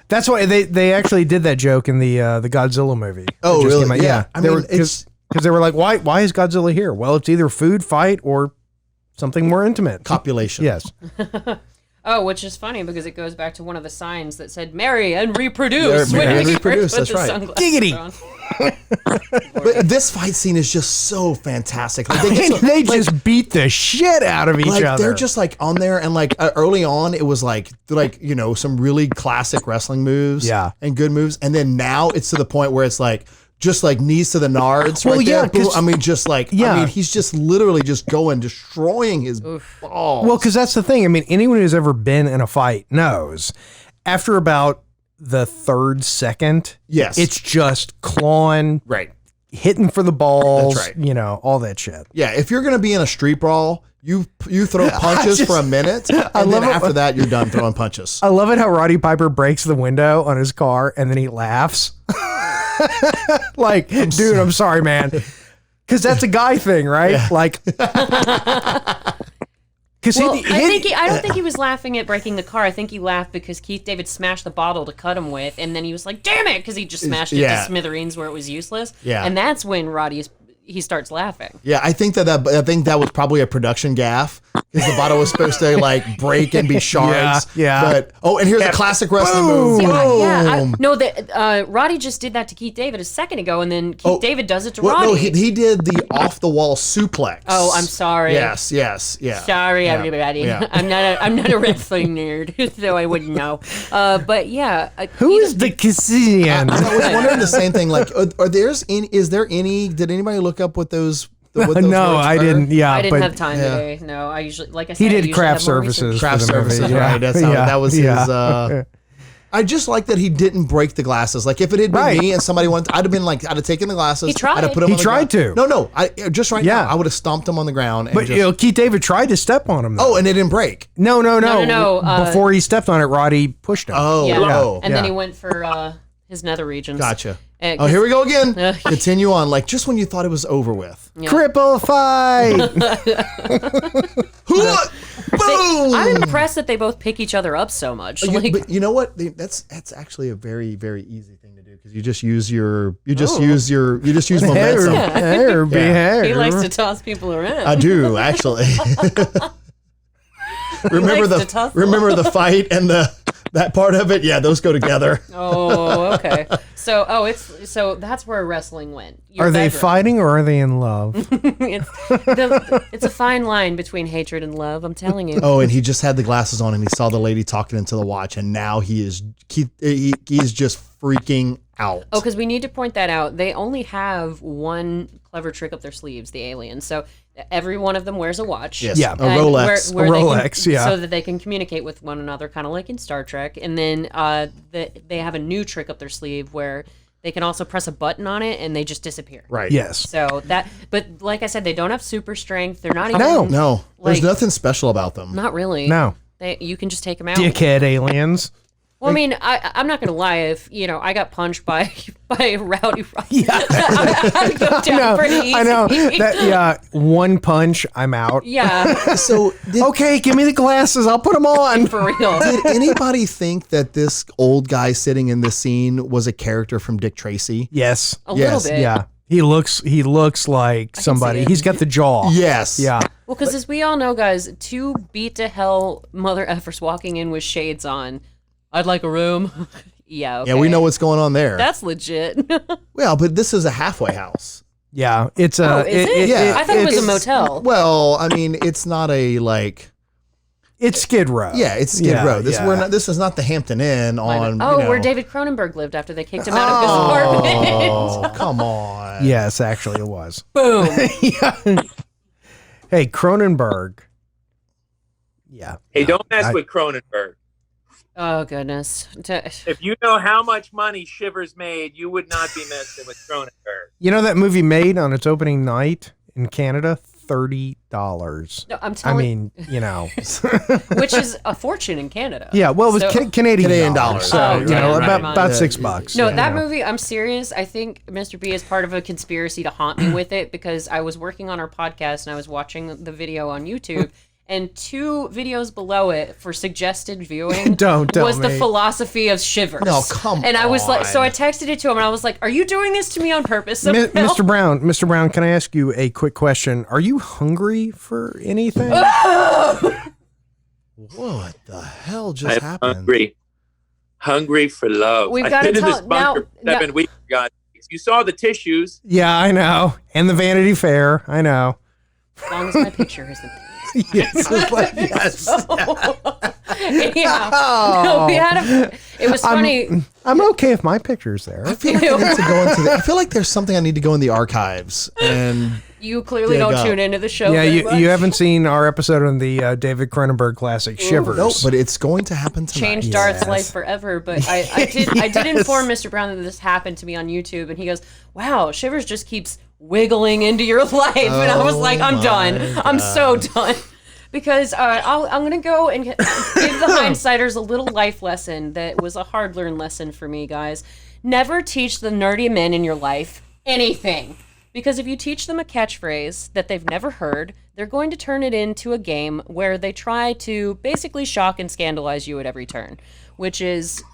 That's why they actually did that joke in the Godzilla movie. Oh, really? Yeah. I mean, because they were like, why is Godzilla here? Well, it's either food, fight, or something more intimate. Copulation. Yes. Oh, which is funny because it goes back to one of the signs that said "marry and reproduce." Marry and reproduce. That's right. Giggity. But this fight scene is just so fantastic. Like, they just beat the shit out of each other. They're just like on there, and like early on, it was like some really classic wrestling moves, and good moves, and then now it's to the point where it's like just like knees to the nards. Well, right yeah, there. I mean, just like he's just literally just destroying his balls. Well, because that's the thing. I mean, anyone who's ever been in a fight knows after about the third second, it's just clawing, right, hitting for the balls, that's right. All that shit. Yeah, if you're gonna be in a street brawl, you throw punches for a minute, and then after that, you're done throwing punches. I love it how Roddy Piper breaks the window on his car and then he laughs. Like, dude, I'm sorry, man. Because that's a guy thing, right? Yeah. Like, Because Well, I don't think he was laughing at breaking the car. I think he laughed because Keith David smashed the bottle to cut him with, and then he was like, "Damn it!" because he just smashed it to smithereens where it was useless. Yeah. And that's when he starts laughing. Yeah, I think that was probably a production gaffe because the bottle was supposed to like break and be shards. Yeah. But and here's a classic wrestling move. No, Roddy just did that to Keith David a second ago, and then Keith David does it to Roddy. No, he did the off the wall suplex. Oh, I'm sorry. Yes, yeah. Sorry, everybody. Yeah. I'm not a wrestling nerd, so I wouldn't know. But yeah, Who is the Cassidian? I was wondering the same thing. Like, is there any? Did anybody look up what those? What those No, words I were? didn't. Yeah, I didn't but have time today. No, I usually, like I said, he I did usually craft have more research. services. Craft for the movie. services, Yeah. right? That's how that was his. I just like that he didn't break the glasses. Like if it had been me and somebody wanted, I'd have taken the glasses. He tried. I'd have put them He on the tried ground. to. No, I just right now I would have stomped him on the ground. And But Keith David tried to step on him. Though. and it didn't break. No. No, Before he stepped on it, Roddy pushed him. And then he went for his nether regions. Gotcha. Here we go again. Continue on. Like just when you thought it was over with. Yeah. Cripple fight. Boom! I'm impressed that they both pick each other up so much. But you know what? That's actually a very, very easy thing to do because you just use momentum. He likes to toss people around. I do actually. remember the fight and that part of it? Yeah, those go together. Oh, okay. So that's where wrestling went. Are they fighting or are they in love? It's a fine line between hatred and love. I'm telling you. Oh, and he just had the glasses on and he saw the lady talking into the watch, and now he is just freaking out. Oh, because we need to point that out. They only have one clever trick up their sleeves, the aliens. So every one of them wears a watch. Yes. Yeah, a Rolex. Where a Rolex, so that they can communicate with one another, kind of like in Star Trek. And then they have a new trick up their sleeve where they can also press a button on it and they just disappear. Right. Yes. So but like I said, they don't have super strength. They're not even. No. There's nothing special about them. Not really. No. You can just take them out. Dickhead aliens. Well, I mean, I'm not gonna lie. If I got punched by Rowdy Roddy, I'd go down pretty easy. I know. One punch, I'm out. Yeah. So okay, give me the glasses. I'll put them on. For real. Did anybody think that this old guy sitting in this scene was a character from Dick Tracy? Yes. A little bit. Yeah. He looks like somebody. He's got the jaw. Yes. Yeah. Well, because as we all know, guys, two beat to hell mother effers walking in with shades on. I'd like a room. Yeah, okay. Yeah, we know what's going on there. That's legit. Well, but this is a halfway house. Yeah, it's a. Is it? Yeah, I thought it was a motel. Well, I mean, it's not a like. It's Skid Row. Yeah, it's Skid Row. This is not the Hampton Inn on. Where David Cronenberg lived after they kicked him out of his apartment. Oh, come on. Yes, actually, it was. Boom. Yeah. Hey, Cronenberg. Yeah. Hey, don't mess with Cronenberg. Oh, goodness. If you know how much money Shivers made, you would not be messing with Cronenberg. You know that movie made on its opening night in Canada? $30. No, I'm telling which is a fortune in Canada. Yeah, well, it was Canadian dollars. So, about $6. No, that movie, I'm serious. I think Mr. B is part of a conspiracy to haunt me with it because I was working on our podcast and I was watching the video on YouTube. And 2 videos below it for suggested viewing was the philosophy of Shivers. No, come on. And I was like, so I texted it to him and I was like, are you doing this to me on purpose? Mr. Brown, can I ask you a quick question? Are you hungry for anything? What the hell just happened? Hungry for love. We've got to been in this bunker for 7 weeks. God, you saw the tissues. Yeah, I know. And the Vanity Fair. I know. As long as my picture isn't there. Yes. Yes. Yeah. No, it was funny. I'm okay if my picture's there. I feel like I need to go into I feel like there's something I need to go in the archives and you clearly don't tune into the show. Yeah, you haven't seen our episode on the David Cronenberg classic Shivers. No, but it's going to happen tonight. Changed Darth's life forever. But I did inform Mr. Brown that this happened to me on YouTube, and he goes, "Wow, Shivers just keeps wiggling into your life," and I was like, "I'm done. I'm so done." Because I'm going to go and give the hindsighters a little life lesson that was a hard-learned lesson for me, guys. Never teach the nerdy men in your life anything. Because if you teach them a catchphrase that they've never heard, they're going to turn it into a game where they try to basically shock and scandalize you at every turn, which is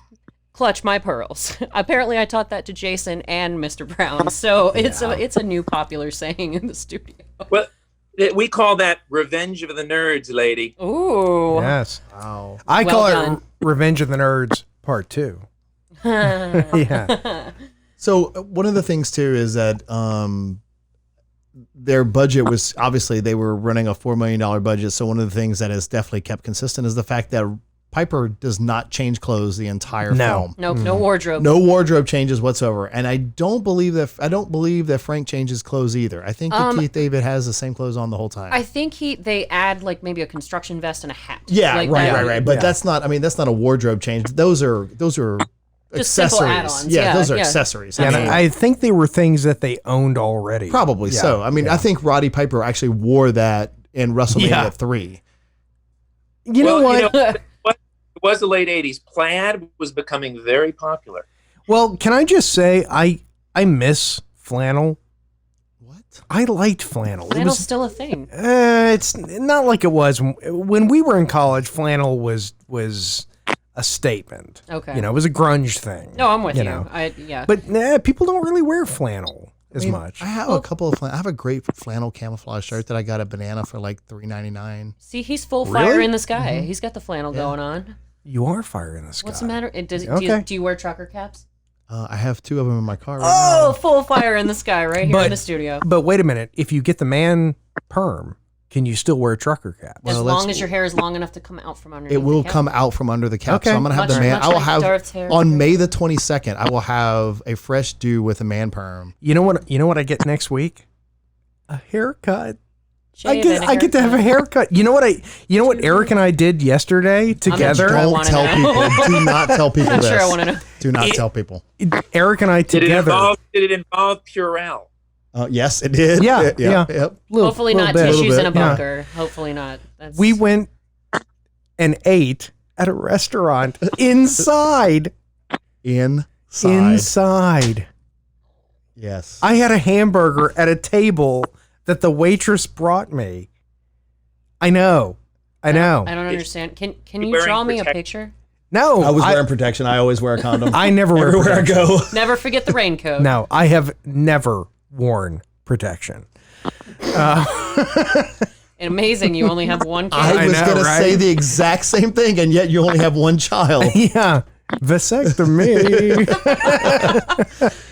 clutch my pearls. Apparently I taught that to Jason and Mr. Brown, so it's a new popular saying in the studio. Well, we call that Revenge of the Nerds, lady. Ooh. Yes. Wow. I Well call done. it Revenge of the Nerds Part 2. Yeah. So one of the things too is that their budget was obviously they were running a $4 million budget. So one of the things that has definitely kept consistent is the fact that Piper does not change clothes the entire film. Nope, no wardrobe. No wardrobe changes whatsoever, and I don't believe that Frank changes clothes either. I think that Keith David has the same clothes on the whole time. I think they add like maybe a construction vest and a hat. Yeah, Like right. that. But that's not. I mean, that's not a wardrobe change. Those are Just simple accessories. add-ons. Yeah, those are Yeah. accessories. And I mean, I think they were things that they owned already. probably Yeah, so. I mean, yeah. I think Roddy Piper actually wore that in WrestleMania 3. You know what? It was the late 80s. Plaid was becoming very popular. Well, can I just say I miss flannel. What? I liked flannel. It Flannel's was still a thing. it's not like it was when we were in college. Flannel was a statement. Okay. You know, it was a grunge thing. No, I'm with you. know. Yeah. But people don't really wear flannel as much. I have a couple of I have a great flannel camouflage shirt that I got at Banana for like $3.99. See, he's full fire Really? in the sky. He's got the flannel going on. You are fire in the sky. What's the matter? Okay. Do you wear trucker caps? I have 2 of them in my car right Oh, full fire in the sky right here in the studio. But wait a minute. If you get the man perm, can you still wear a trucker cap? As well, long let's- as your hair is long enough to come out from underneath. It will the cap. come out from under the cap. Okay. So I'm gonna have Much- the man. much I will like have Darth's hair. on May the 22nd. I will have a fresh do with a man perm. You know what I get next week? A haircut. I Shave get and a I get to have a haircut. You know what Eric and I did yesterday together? sure I Don't wanna tell know. people. Do not tell people I'm this. sure I want to know. Do not tell people. Eric and I Did together. it involve Purell? Yes, it did. Yeah, Yep, yeah. Yep. Hopefully not bit. tissues in a Little bit, yeah. bunker. Hopefully not. That's... We went and ate at a restaurant inside. Inside. Yes. I had a hamburger at a table that the waitress brought me. I know. I don't understand. Can you wearing draw me a protect- picture? No, I was wearing protection. I always wear a condom. I never wear everywhere I protection. go. Never forget the raincoat. No, I have never worn protection. Amazing. You only have one kid. I was know, going to right? say the exact same thing, and yet you only have one child. Yeah, vasectomy.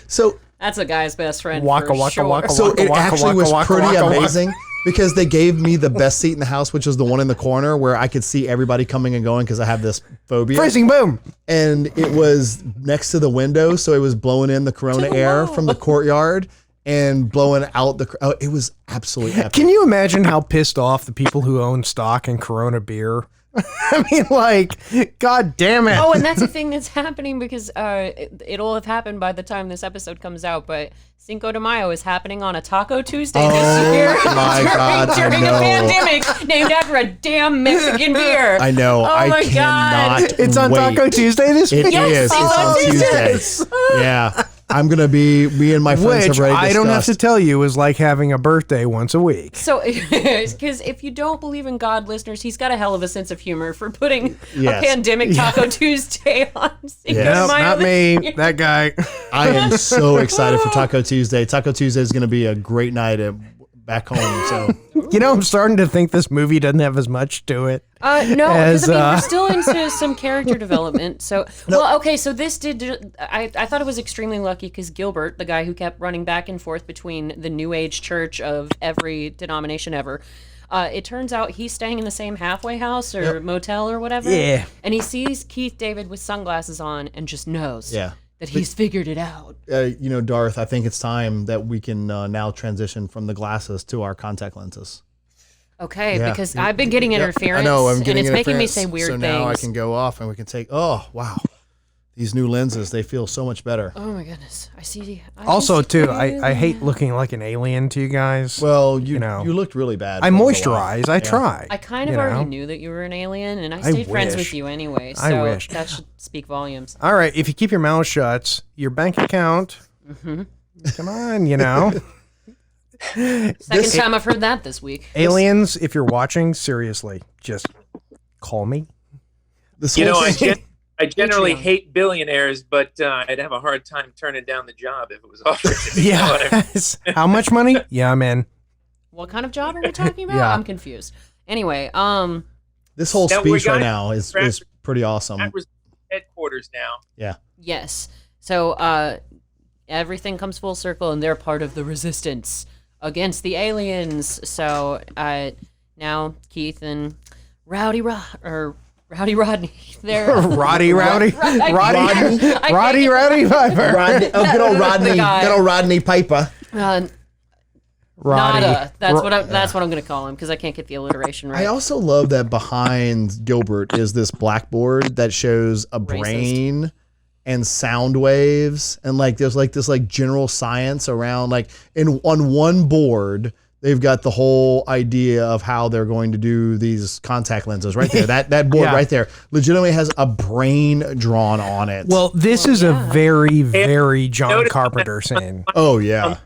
So, That's a guy's best friend. Waka, for waka, sure. waka, so waka, it waka, actually waka, was waka, pretty waka, waka. amazing because they gave me the best seat in the house, which was the one in the corner where I could see everybody coming and going because I have this phobia. Freezing boom. And it was next to the window, so it was blowing in the corona air from the courtyard and blowing out the. Oh, it was absolutely epic. Can you imagine how pissed off the people who own stock in Corona beer? I mean, like, God damn it. Oh, and that's the thing that's happening because it'll have happened by the time this episode comes out. But Cinco de Mayo is happening on a Taco Tuesday this year my God, I during a know. pandemic named after a damn Mexican beer. I know. Oh I my cannot. God. It's on wait. Taco Tuesday this It week? is. It's on Tuesday. Tuesdays. Yeah. I'm gonna be. Me and my friends Which have already I don't have to discussed. tell you is like having a birthday once a week. So, because if you don't believe in God, listeners, he's got a hell of a sense of humor for putting Yes. a pandemic Taco Tuesday on Cinco de Nope, Mayo not this me. year. That guy. I am so excited for Taco Tuesday. Taco Tuesday is gonna be a great night back home. So You know, I'm starting to think this movie doesn't have as much to it. No, As, because I mean, we're still into some character development. So, well, okay, so this did. I thought it was extremely lucky because Gilbert, the guy who kept running back and forth between the New Age church of every denomination ever, it turns out he's staying in the same halfway house or motel or whatever. Yeah. And he sees Keith David with sunglasses on and just knows yeah. that he's figured it out. You know, Darth, I think it's time that we can now transition from the glasses to our contact lenses. Okay, Yeah. because I've been getting interference. I know, I'm getting and it's making me interference. say weird so things. now I can go off and we can take. Oh wow, these new lenses, they feel so much better. Oh my goodness, I see. Also, too, I hate looking like an alien to you guys. Well, you know. you looked really bad. I for a little moisturize. while. I Yeah. try. I kind of you already know? knew that you were an alien, and I stayed friends wish. with you anyway. So I wish. that should speak volumes. All right, if you keep your mouth shut, your bank account. Come on, you know. Second time I've heard that this week. Aliens, if you're watching, seriously, just call me. I generally hate billionaires, but I'd have a hard time turning down the job if it was offered to me. Yeah. You know what I mean? How much money? Yeah, I'm in. What kind of job are we talking about? Yeah. I'm confused. Anyway, This whole Now, speech we're right gonna- now is pretty awesome. That was headquarters now. Yeah. yes. So everything comes full circle, and they're part of the resistance against the aliens. So now Keith and Rowdy Rodney, they're Roddy Piper. Good old Rodney. The guy. Good old Rodney Piper. Roddy. Nada. That's what I'm going to call him because I can't get the alliteration right. I also love that behind Gilbert is this blackboard that shows a brain and sound waves, and there's this general science around on one board. They've got the whole idea of how they're going to do these contact lenses right there. That board right there legitimately has a brain drawn on it. Well, this is a very, very John Carpenter scene. Oh yeah.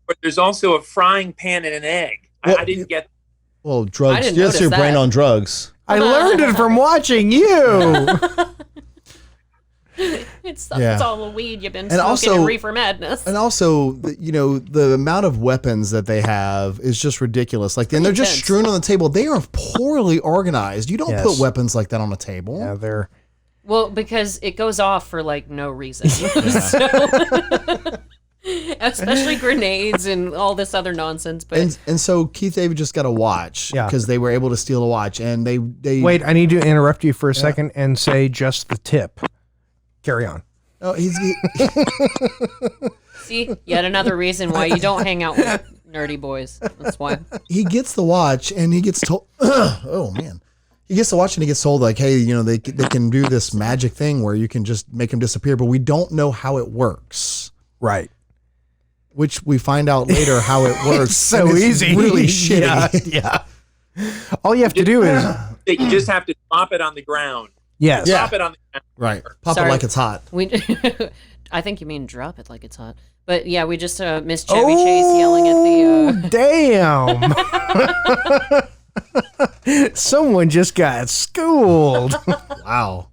But there's also a frying pan and an egg. Well, I didn't get. Well, drugs. I didn't Yes, your notice brain that. on drugs. I learned it from watching you. It's Yeah. all the weed you've been And smoking also- in reefer madness. And also, the amount of weapons that they have is just ridiculous. And they're just intense. strewn on the table. They are poorly organized. You don't Yes. put weapons like that on a table. Yeah, they're. Well, because it goes off for no reason. So, especially grenades and all this other nonsense. But And so Keith David just got a watch Yeah. because they were able to steal a watch, and they Wait, I need to interrupt you for a second and say just the tip. Carry on. Oh, see, yet another reason why you don't hang out with nerdy boys. That's why. he gets the watch and he gets told, oh man, he gets the watch and he gets told hey, they can do this magic thing where you can just make him disappear, but we don't know how it works. Right. Which we find out later how it works. It's so and it's easy. really shitty. Yeah. All you have to do is You just have to drop it on the ground. yes. Drop it on the ground. Right. Pop Sorry. it like it's hot. We, I think you mean drop it like it's hot. But yeah, we just missed Chevy Chase yelling at the. Damn. Someone just got schooled. Wow.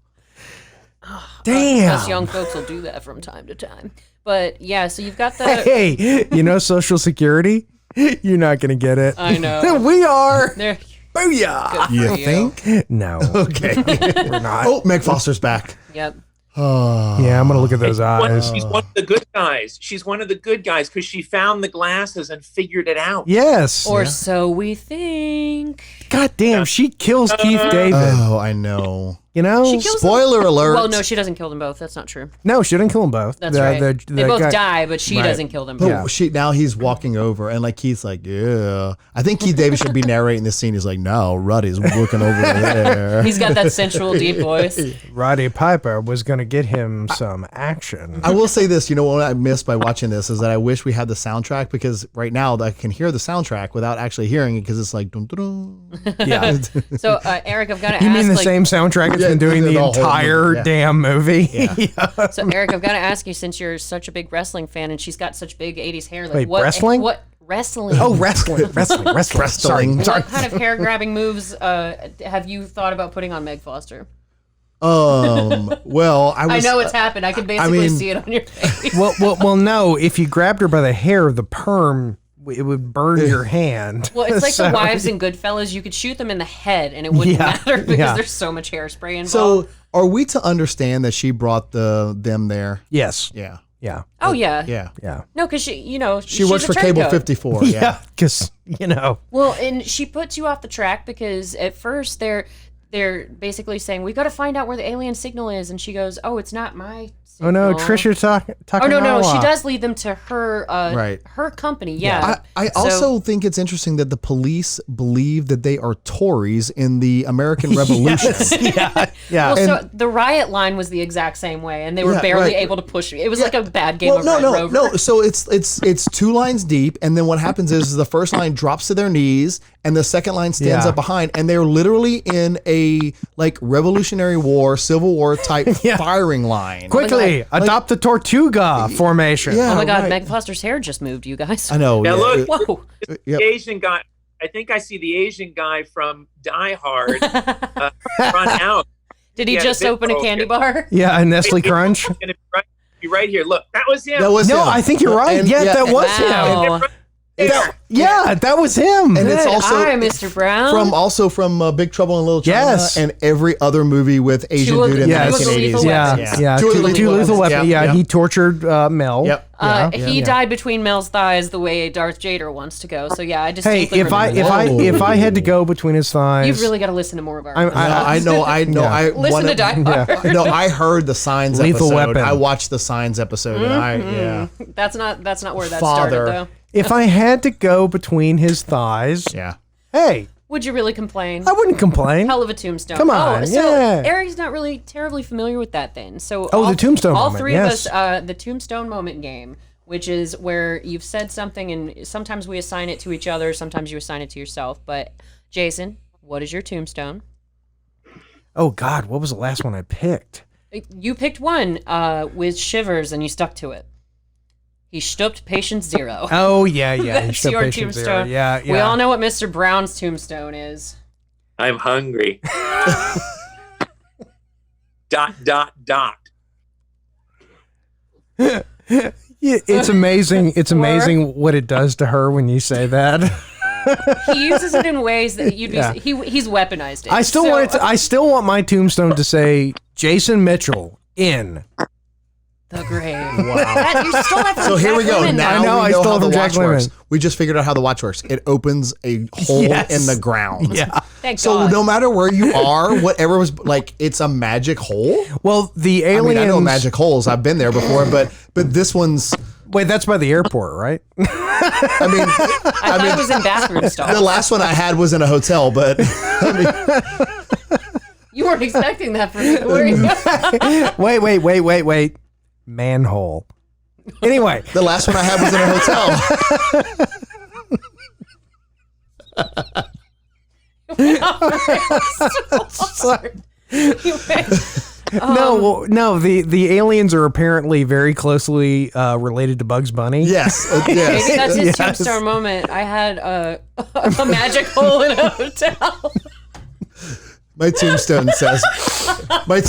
Damn. Us young folks will do that from time to time. But yeah, so you've got the. Hey, Social Security? You're not going to get it. I know. We are. They're Booyah. good You for think? No. Okay. We're not. Oh, Meg Foster's back. Yep. Oh. Yeah, I'm going to look at those eyes. She's one of the good guys. She's one of the good guys because she found the glasses and figured it out. Yes. Or so we think. God damn, she kills Keith David. Oh, I know. You know? She kills Spoiler alert. Well, no, she doesn't kill them both. That's not true. No, she didn't kill them both. That's right. They both guy- die, but she Right. doesn't kill them But both. Yeah. now he's walking over and Keith's like, yeah. I think Keith David should be narrating this scene. He's like, no, Ruddy's looking over there. He's got that sensual, deep voice. Roddy Piper was going to get him some action. I will say this, what I missed by watching this is that I wish we had the soundtrack, because right now I can hear the soundtrack without actually hearing it, because it's like, dun, dun, dun. Yeah. So, Eric, I've got to ask. You mean the same soundtrack that's Yeah, been doing the the whole entire movie, yeah. damn movie? Yeah. So, Eric, I've got to ask you, since you're such a big wrestling fan and she's got such big 80s hair, Wait, wrestling? What wrestling? Oh, wrestling. Sorry. What kind of hair grabbing moves have you thought about putting on Meg Foster? Well, I know it's happened. I can basically mean- see it on your face. Well, no. If you grabbed her by the hair, the perm, it would burn your hand. Well, it's like So- the wives in Goodfellas. You could shoot them in the head and it wouldn't Yeah, matter because yeah. there's so much hairspray involved. So are we to understand that she brought them there? Yes. Yeah. Yeah. oh, yeah. Yeah. No, because She she's works a for Cable turncoat. 54. Yeah. Yeah. Because, Well, and she puts you off the track because at first they're basically saying, we got to find out where the alien signal is. And she goes, oh, it's not my oh no, signal. Trisha talking. Oh, no. She does lead them to her Right. her company. Yeah. I So- also think it's interesting that the police believe that they are Tories in the American Revolution. Yeah. Yeah. Well, so the riot line was the exact same way, and they were Yeah, barely right. able to push me. It was like a bad game of Well, Red Rover. no. So it's two lines deep, and then what happens is the first line drops to their knees, and the second line stands Yeah. up behind, and they're literally in a Revolutionary War, Civil War type Yeah. firing line. Quickly, Exactly. Adopt the Tortuga formation. Yeah. Oh my God, right. Meg Foster's hair just moved, you guys. I know. Now yeah. look, Whoa. Yep. the Asian guy. I think I see the Asian guy from Die Hard run out. Did he Yeah, just the bit open a candy bar? Yeah, a Nestle Crunch. It's gonna be right here. Look, that was him. That was No, him. I think you're right. And- Yeah, that was Wow. him. That was him. And it's Good also eye, Mr. Brown. from Big Trouble in Little China Yes. and every other movie with Asian Two of dude the- in the Yes. two of the 1980s. lethal Yeah, weapons. yeah. Two Two lethal lethal weapons. weapons. Yep, Yeah, yep. he tortured Mel. Yep. He died between Mel's thighs the way Darth Jader wants to go. So yeah, I just Hey, if I had to go between his thighs, You've really got to listen to more of our. I know. Yeah. Listen to Die Hard. No, I heard the Signs Lethal episode. Weapon. I watched the Signs episode, and That's not where that Father. started though. if I had to go between his thighs, yeah. hey, Would you really complain? I wouldn't complain. Hell of a tombstone. Come on, Oh, so yeah. Eric's not really terribly familiar with that then. So The tombstone all moment, three yes. of us, the tombstone moment game, which is where you've said something and sometimes we assign it to each other, sometimes you assign it to yourself. But Jason, what is your tombstone? Oh God, what was the last one I picked? You picked one with shivers and you stuck to it. He stooped patient zero. Oh yeah, yeah. That's Still your Patient Zero. tombstone. Yeah, yeah. We all know what Mr. Brown's tombstone is. I'm hungry. ... Yeah, it's amazing. It's amazing what it does to her when you say that. He uses it in ways that you'd be. Yeah. He's weaponized it. I still So- want it to, I still want my tombstone to say Jason Mitchell in. The grave. Wow. That, you stole that from So here we Jack go. Lemmon. Now I know, I we know stole how it the from Jack watch works. Lemmon. We just figured out how the watch works. It opens a hole Yes. in the ground. Yeah. Thank So God. no matter where you are, whatever was like, it's a magic hole. Well, the I aliens. mean, I know magic holes. I've been there before, but this one's. Wait, that's by the airport, right? I mean, I thought it was in bathroom stalls. the last one I had was in a hotel, but You weren't expecting that from me, were you? Wait. Manhole. Anyway, the last one I had was in a hotel. no. The aliens are apparently very closely related to Bugs Bunny. Yes, Maybe yes. that's his Yes. tombstone moment. I had a magic hole in a hotel. My tombstone says, my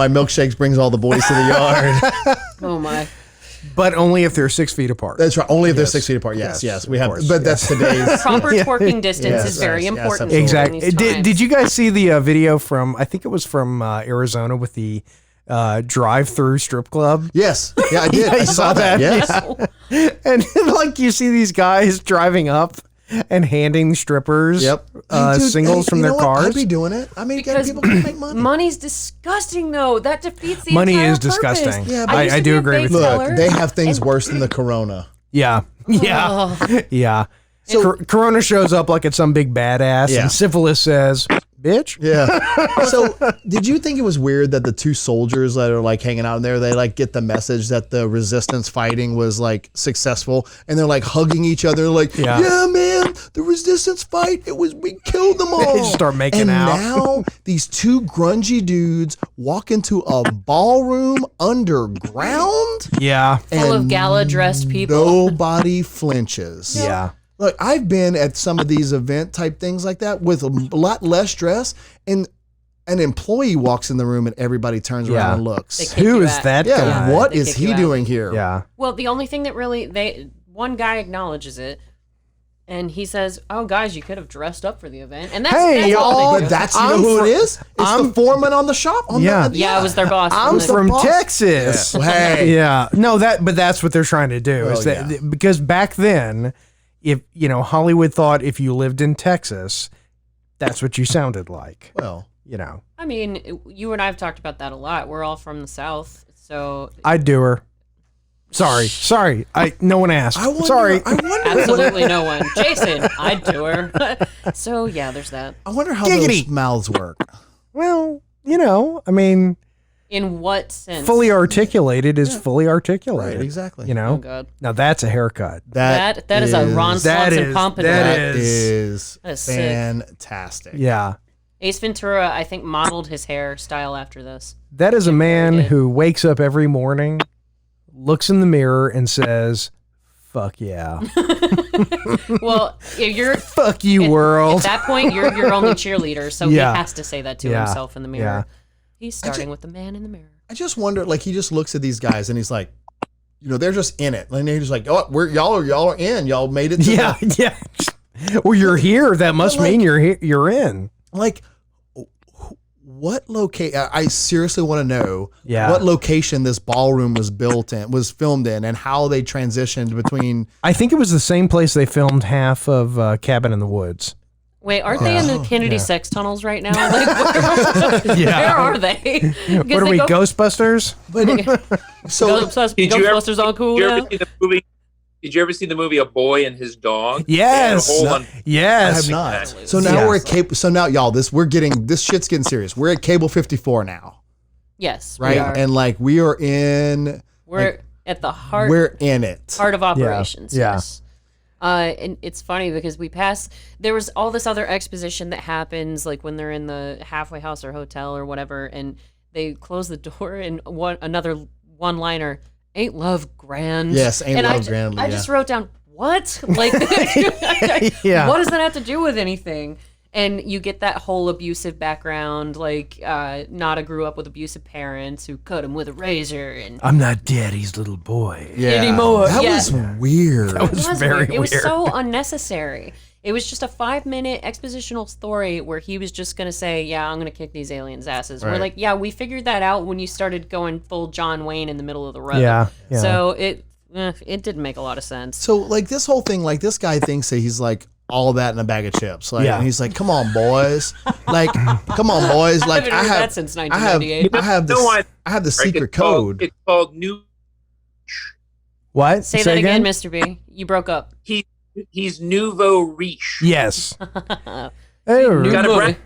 milkshakes brings all the boys to the yard. Oh my. But only if they're 6 feet apart. That's right. Only if they're 6 feet apart. Yes, Yes, we of have. course, But that's today's. Proper twerking distance Yes, is very yes, important. yes, Exactly. in these times. Did you guys see the video from? I think it was from Arizona with the drive-through strip club. Yes, yeah, I did. Yeah, I you saw saw that. that? Yes. And like you see these guys driving up and handing strippers Yep. Hey, dude, singles hey, from you their know what? cars. I'd be doing it. I mean, Because people can make money. money's disgusting, though. That defeats the Money entire is purpose. disgusting. Yeah, I- used I to do be a agree bake with you. seller, Look, they have things and- worse than the corona. Yeah. Oh. Corona shows up like it's some big badass, Yeah. and syphilis says, "Bitch." Yeah. So, did you think it was weird that the two soldiers that are like hanging out in there, they like get the message that the resistance fighting was like successful, and they're like hugging each other, like, Yeah. yeah, man, the resistance fight, we killed them all. They just start making and out. now these two grungy dudes walk into a ballroom underground, Yeah. Full of gala-dressed people. nobody flinches. Yeah. Look, I've been at some of these event type things like that with a lot less stress, and an employee walks in the room and everybody turns Yeah. around and looks. They kick Who you is out. that Yeah, guy? what They is kick he you out. doing here? Yeah. Well, the only thing that really one guy acknowledges it, and he says, "Oh, guys, you could have dressed up for the event." And that's, Hey, that's all y'all, they But do. that's, you know I'm who fr- it is? It's the foreman on the shop. Yeah. Yeah, it was their boss. I'm the- from boss. Texas. Yeah. Hey. Yeah. No, but that's what they're trying to do. Is Well, that because back then, if Hollywood thought if you lived in Texas, that's what you sounded like. Well, I mean, you and I have talked about that a lot. We're all from the South, so I'd do her. Sorry. No one asked. I wonder, Sorry. I wonder, absolutely no one. Jason, I'd do her. So yeah, there's that. I wonder how Giggity. those mouths work. Well, I mean, In what sense? fully articulated is fully articulated. Right, exactly. Oh God, Now that's a haircut. that is a Ron that Swanson is- pompadour. that That is That is sick. fantastic. Yeah. Ace Ventura, I think, modeled his hairstyle after this. That is a man did. who wakes up every morning, looks in the mirror, and says, "Fuck yeah." Well, you're Fuck you, at world. that point, you're your only cheerleader, so Yeah. he has to say that to Yeah. himself in the mirror. Yeah. He's starting with the man in the mirror. I just wonder, like, he just looks at these guys and he's like, they're just in it. And they're just like, oh, y'all are in. Y'all made it to Yeah, yeah. Well, you're here. That must mean you're in. like, what location? I seriously want to know what location this ballroom was filmed in, and how they transitioned between. I think it was the same place they filmed half of Cabin in the Woods. Wait, aren't they in the Kennedy sex tunnels right now? Like, where are they? What are we, Ghostbusters? So Ghostbusters all cool now? Did you ever see the movie A Boy and His Dog? Yes. Yes. I have not. Exactly. So now Yeah. we're at cable. So now, y'all, this shit's getting serious. We're at cable 54 now, Yes, right? we are. And like we are in. We're at the heart. We're in it. Heart of operations. Yeah. Yes. And it's funny because there was all this other exposition that happens, like when they're in the halfway house or hotel or whatever, and they close the door, and another one-liner, "Ain't love grand?" Yes, ain't and love grand. I just wrote down, what? Like, Yeah. what does that have to do with anything? And you get that whole abusive background, like Nada grew up with abusive parents who cut him with a razor, and I'm not daddy's little boy. anymore. That Yeah. was weird. That was very weird. It was weird. so unnecessary. It was just a 5-minute expositional story where he was just going to say, yeah, I'm going to kick these aliens' asses. We're Right. like, yeah, we figured that out when you started going full John Wayne in the middle of the road. Yeah. So it didn't make a lot of sense. So like this whole thing, like this guy thinks that he's like all that in a bag of chips. Like, Yeah. and he's like, come on, boys. Like, come on, boys. Like, haven't heard that since 1998. I have the secret code. It's called New. What? Say that again, Mr. B. You broke up. He's nouveau riche. Yes. Got a brand-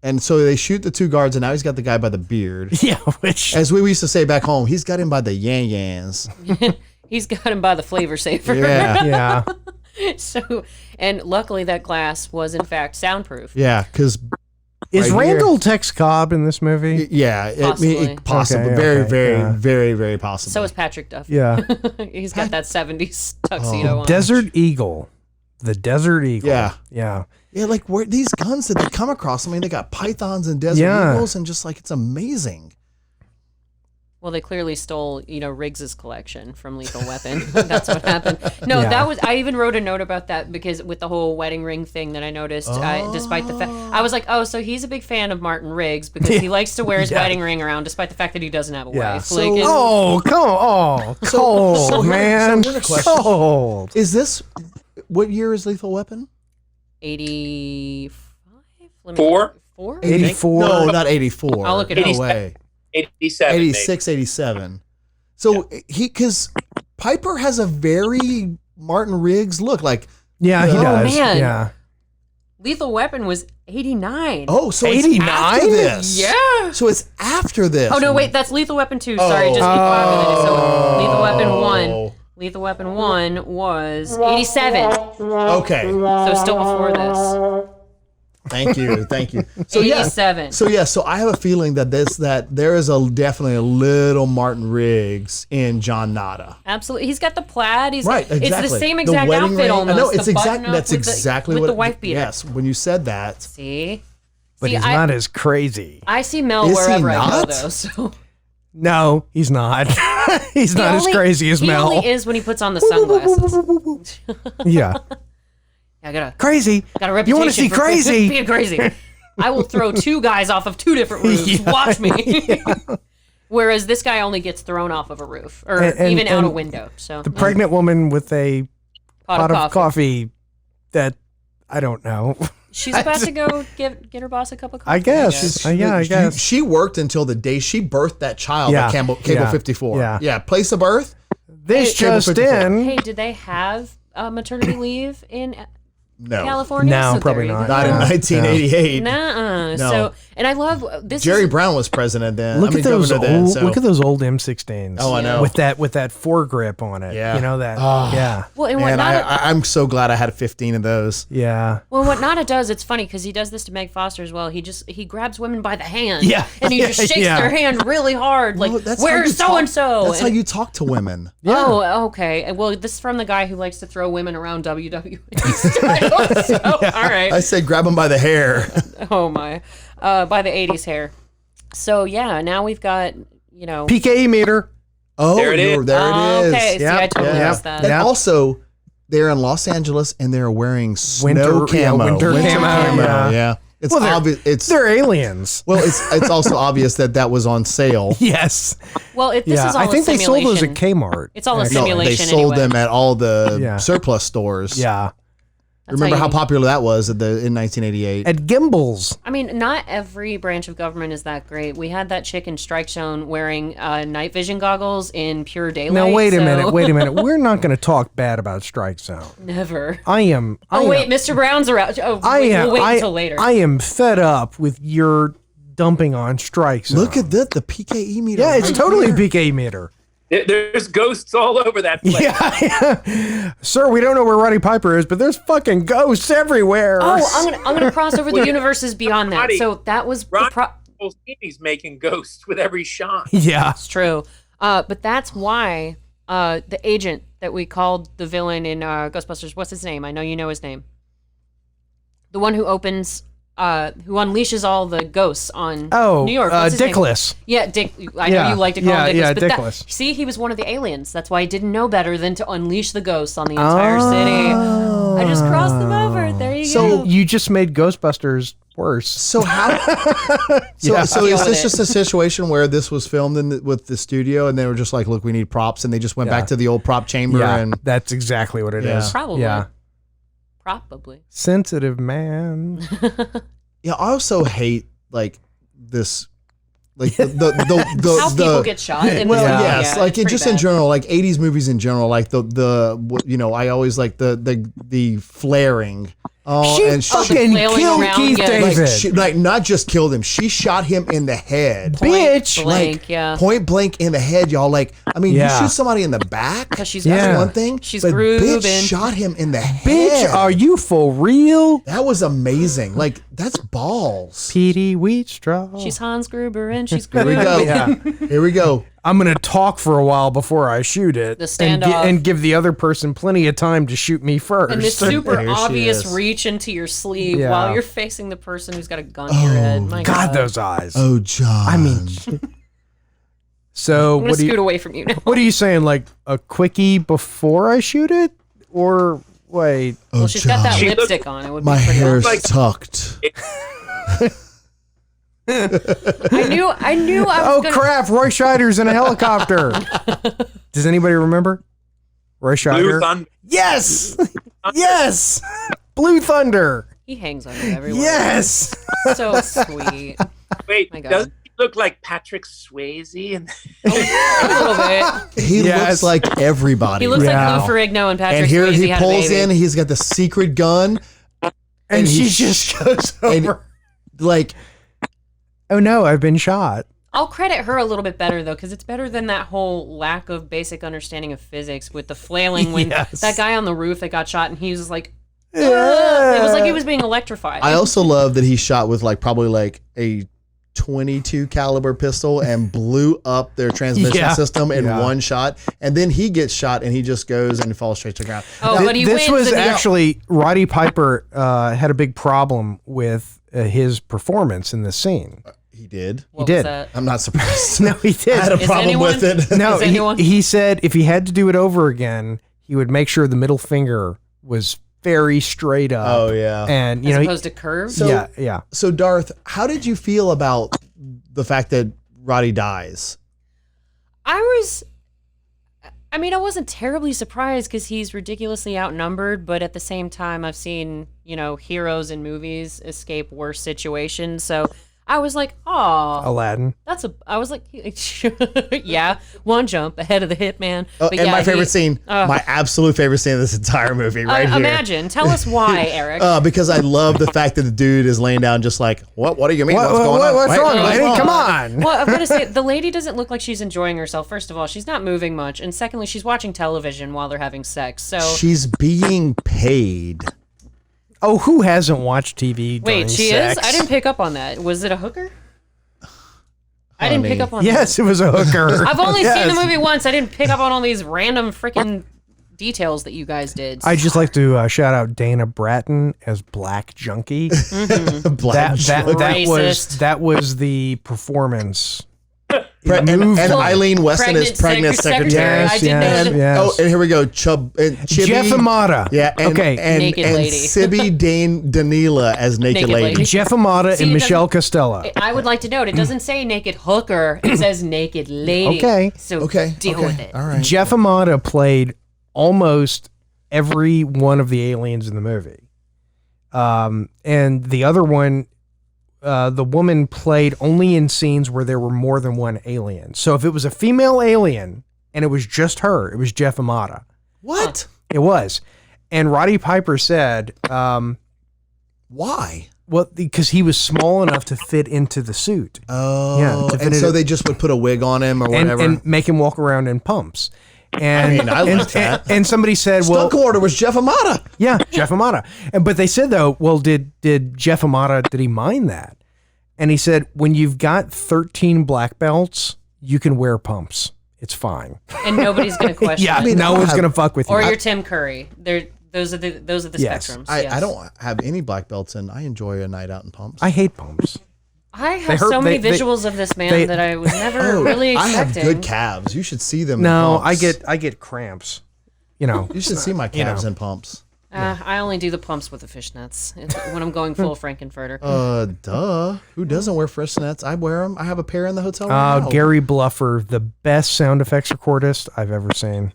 And so they shoot the two guards, and now he's got the guy by the beard. Yeah, which As we used to say back home, he's got him by the yan-yans. He's got him by the flavor saver. Yeah. yeah. So, and luckily that glass was in fact soundproof. Yeah, because Is Right here. Randall Tex Cobb in this movie? yeah, Possibly. possible, Okay, very, okay, very, yeah. very, very possible. So is Patrick Duffy. Yeah. He's got that 70s tuxedo on. Desert Eagle. The Desert Eagle. Yeah. Yeah. Yeah, like where these guns that they come across. I mean, they got pythons and desert Yeah. eagles, and just like it's amazing. Well, they clearly stole, Riggs's collection from Lethal Weapon. That's what happened. No, Yeah. I even wrote a note about that because with the whole wedding ring thing that I noticed, despite the fact, I was like, oh, so he's a big fan of Martin Riggs because he likes to wear his Yeah. wedding ring around despite the fact that he doesn't have a Yeah. wife. So- Like, it's- Oh, come on. Cold, so here- man. so here's a question. Cold. Is this what year is Lethal Weapon? 85? Let me- Four? 4? 84. No, not 84. I'll look it no up. way. 87. maybe. 86, 87. So because Piper has a very Martin Riggs look. Like, Yeah, he Oh, does. man. Yeah. Lethal Weapon was 89. oh, so it's 89? after this. Yeah. So it's after this. Oh, no, wait, that's Lethal Weapon 2. Sorry, just before after that. So Lethal Weapon 1. Lethal Weapon 1 was 87. Okay. So still before this. Thank you. Thank you. So yeah. 87. So I have a feeling that there is definitely a little Martin Riggs in John Nada. Absolutely. He's got the plaid. Right, exactly. It's the same exact wedding outfit ring. almost. I know, the it's exactly button-up that's with exactly with what the wife beater. Yes, when you said that. See? But he's I, not as crazy. I see Mel Is he wherever I go, not? though. So. No, he's not. He's He not as only- crazy as he Mel. only is when he puts on the sunglasses. Yeah. I got a Crazy. reputation. You want to see for crazy? being crazy. I will throw 2 guys off of 2 different roofs. Yeah. Watch me. Whereas this guy only gets thrown off of a roof or And- even out a and window. So The pregnant woman with a pot of coffee that I don't know. She's about to go get her boss a cup of coffee. I guess. I guess. She worked until the day she birthed that child Yeah. at Cable Yeah. 54. Yeah. Place of birth. This Cable just 54. in. Hey, did they have maternity leave in No. California? No, So probably there you not. go. Not in 1988. Nuh-uh. No. So, and I love this. Jerry is, Brown was president then. Look at those governor then, old, so- look at those old M16s. Oh, I know. With that foregrip on it. Yeah. You know that. Oh. Yeah. well, and what Man, Nada, I'm so glad I had 15 of those. Yeah. well, what Nada does, it's funny because he does this to Meg Foster as well. He grabs women by the hand. Yeah. And he just shakes Yeah. their hand really hard, like, Well, that's how where's you talk- so and so? That's how you talk to women. Oh, okay. Well, this is from the guy who likes to throw women around WWE style. So, all right. I said grab them by the hair. Oh my. By the 80s hair. So yeah, now we've got, PKE meter. Oh, There it is. there it is. Okay, see, Yep, I totally yep, missed that. And yep. also, they're in Los Angeles and they're wearing snow Winter- yeah, camo. winter camo, yeah. It's Well, they're- obvious. It's They're aliens. well, it's also obvious that was on sale. Yes. Well, this Yeah. is all I think a they sold those simulation. at Kmart. It's all a actually. No, simulation they sold anyway. them at all the Yeah. surplus stores. Yeah. That's Remember how you- popular that was in 1988? At Gimbals. I mean, not every branch of government is that great. We had that chick in Strike Zone wearing night vision goggles in pure daylight. Now wait a so- minute. We're not going to talk bad about Strike Zone. Never. I am. Oh, wait, Mr. Brown's around. Oh, I wait, am. we'll wait until later. I am fed up with your dumping on Strike Zone. Look at the PKE meter. Yeah, it's right totally here. a PK meter. There's ghosts all over that place. Yeah. Sir, we don't know where Roddy Piper is, but there's fucking ghosts everywhere. Oh, I'm gonna cross over the universes beyond that. Roddy- So that was the Ron He's making ghosts with every shot. Yeah. It's true. But that's why the agent that we called the villain in Ghostbusters, what's his name? I know you know his name. The one who opens, who unleashes all the ghosts on New York. What's his name? Dickless. Yeah, Dick. I know Yeah, you like to call yeah, him Dickless. yeah, but that, Dickless. see, he was one of the aliens. That's why he didn't know better than to unleash the ghosts on the entire city. I just crossed them over. There you So go. you just made Ghostbusters worse. So how? Yeah. So Deal is with this it. just a situation where this was filmed with the studio, and they were just like, "Look, we need props," and they just went Yeah. back to the old prop chamber Yeah, and that's exactly what it is. Yeah. Probably. Yeah. Probably. Sensitive man. yeah. I also hate like this, like the How people get shot. In well, this movie, yes, yeah, like it's it pretty just bad. in general, like 80s movies in general, like I always like the flaring. Oh, She and fucking flailing killed around, Keith yeah. David. like, like not just killed him, she shot him in the head. Bitch. Blank, Like yeah. point blank in the head, y'all. Like, I mean, Yeah. you shoot somebody in the back, Because she's that's Yeah. one thing. She's but grooving. bitch shot him in the Bitch, head. are you for real? That was amazing. Like, that's balls. Petey Wheatstraw. She's Hans Gruber and she's Here we grooving. go. Yeah. Here we go. I'm going to talk for a while before I shoot it. The and, standoff. and give the other person plenty of time to shoot me first. And this super There she obvious is. reach into your sleeve Yeah. while you're facing the person who's got a gun to your head. My God, those eyes. Oh, John. I mean, so I'm gonna what do scoot you away from you now. what are you saying? Like a quickie before I shoot it, or wait? oh, Well, she's got that She lipstick on. It would be My pretty hair's like- tucked. I knew I Oh was gonna. crap! Roy Scheider's in a helicopter. Does anybody remember Roy Blue Scheider? Thunder. Yes, yes. Blue Thunder. He hangs on you everywhere. Yes. So sweet. Wait, My God. doesn't he look like Patrick Swayze? And A little bit. He Yes. looks like everybody. He looks Yeah. like Lou Ferrigno and Patrick and here Swayze he had a pulls baby. in. He's got the secret gun. And he she sh- just goes and- over. Like, Oh no, I've been shot. I'll credit her a little bit better though, because it's better than that whole lack of basic understanding of physics with the flailing when Yes. that guy on the roof that got shot and he was like, "Ugh." Yeah. It was like he was being electrified. I also love that he shot with like probably like a 22 caliber pistol and blew up their transmission Yeah. system in Yeah. one shot. And then he gets shot and he just goes and falls straight to the ground. Oh, but he This wins was and he- actually Roddy Piper had a big problem with his performance in this scene. He did. What did. was that? I'm not surprised. No, he did. I had a Is problem anyone- with it. No, Is anyone- he said if he had to do it over again, he would make sure the middle finger was very straight up. Oh, yeah. And you As know, opposed to curves? So- yeah. So, Darth, how did you feel about the fact that Roddy dies? I mean, I wasn't terribly surprised because he's ridiculously outnumbered, but at the same time, I've seen, heroes in movies escape worse situations. So I was like, oh, Aladdin. I was like, yeah, one jump ahead of the hitman. Oh, But and yeah, my favorite scene, my absolute favorite scene of this entire movie, right here. Imagine. Tell us why, Eric. Because I love the fact that the dude is laying down just like, what do you mean? What's going on? What's wrong, lady? Come on. Well, I'm going to say, the lady doesn't look like she's enjoying herself. First of all, she's not moving much. And secondly, she's watching television while they're having sex. So She's being paid. Oh, who hasn't watched TV during wait, she sex? is? I didn't pick up on that. Was it a hooker? I didn't pick up on that. Yes, it was a hooker. I've only seen the Yes. movie once. I didn't pick up on all these random freaking details that you guys did. I'd just like to shout out Dana Bratton as Black Junkie. Black That was the performance. and Eileen Weston is pregnant secretary. I did know that. Yes. Oh, and here we go. Chibi, Jeff Amata. Yeah. And, Okay. And, Naked and lady. Sibi Danila as naked, Naked lady. lady. Jeff Amata See, and it Michelle doesn't- Costello. I would like to note, it doesn't say naked hooker. It says naked lady. Okay. So deal with it. All right. Jeff Amata played almost every one of the aliens in the movie. And the other one, the woman played only in scenes where there were more than one alien. So if it was a female alien and it was just her, it was Jeff Amata. What? It was. And Roddy Piper said, Why? well, because he was small enough to fit into the suit. Oh, Yeah, and so they just would put a wig on him or and, whatever. and make him walk around in pumps. And I like that. And somebody said, well, Stunt coordinator was Jeff Amata. yeah, Jeff Amata. But they said though, well, did Jeff Amata, did he mind that? And he said, when you've got 13 black belts, you can wear pumps. It's fine. And nobody's going to question Yeah, it. no one's gonna fuck with you. Or you're Tim Curry. Those are the Yes. spectrums. I yes. don't have any black belts, and I enjoy a night out in pumps. I hate pumps. I have hurt- so many they- visuals of this man they- that I was never really I have expecting. good calves. You should see them. No, in pumps. I get cramps. You know. You should see my calves in pumps. I only do the pumps with the fishnets when I'm going full Frankenfurter. Duh. Who doesn't wear fishnets? I wear them. I have a pair in the hotel right now. Gary Bluffer, the best sound effects recordist I've ever seen.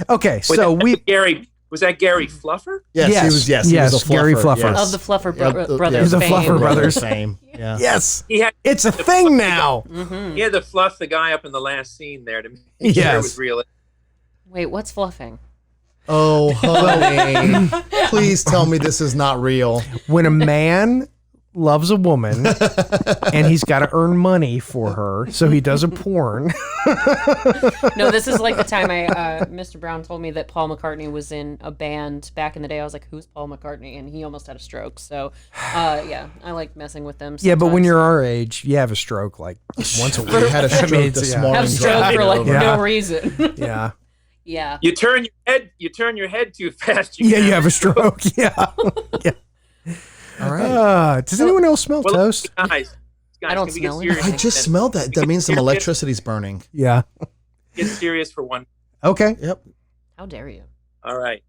Okay, so Was that Gary Fluffer? Yes, he was. Yes, he was a Gary fluffer. Fluffer. Of the Fluffer brothers. He's a fame. Fluffer brothers. Fame. Yeah. Yes, He had it's a thing now. he had to fluff the guy up in the last scene there to make sure it Yes. was real. Wait, what's fluffing? Oh, honey, please tell me this is not real. When a man loves a woman and he's got to earn money for her, so he does a porn. No, this is like the time Mr. Brown told me that Paul McCartney was in a band back in the day. I was like, who's Paul McCartney? And he almost had a stroke. So, yeah, I like messing with them. Yeah, but when sometimes. you're our age, you have a stroke like once a week. I had a stroke mean, this yeah. morning. have a stroke for like Yeah. no reason. Yeah. Yeah. You turn your head too fast. Yeah, you have a stroke. Yeah. Yeah. All right. Does anyone else smell Well, toast? guys, I don't can we get smell serious? anything. I just smelled that. That means some electricity's burning. Yeah. Get serious for one. Okay. Yep. How dare you? All right.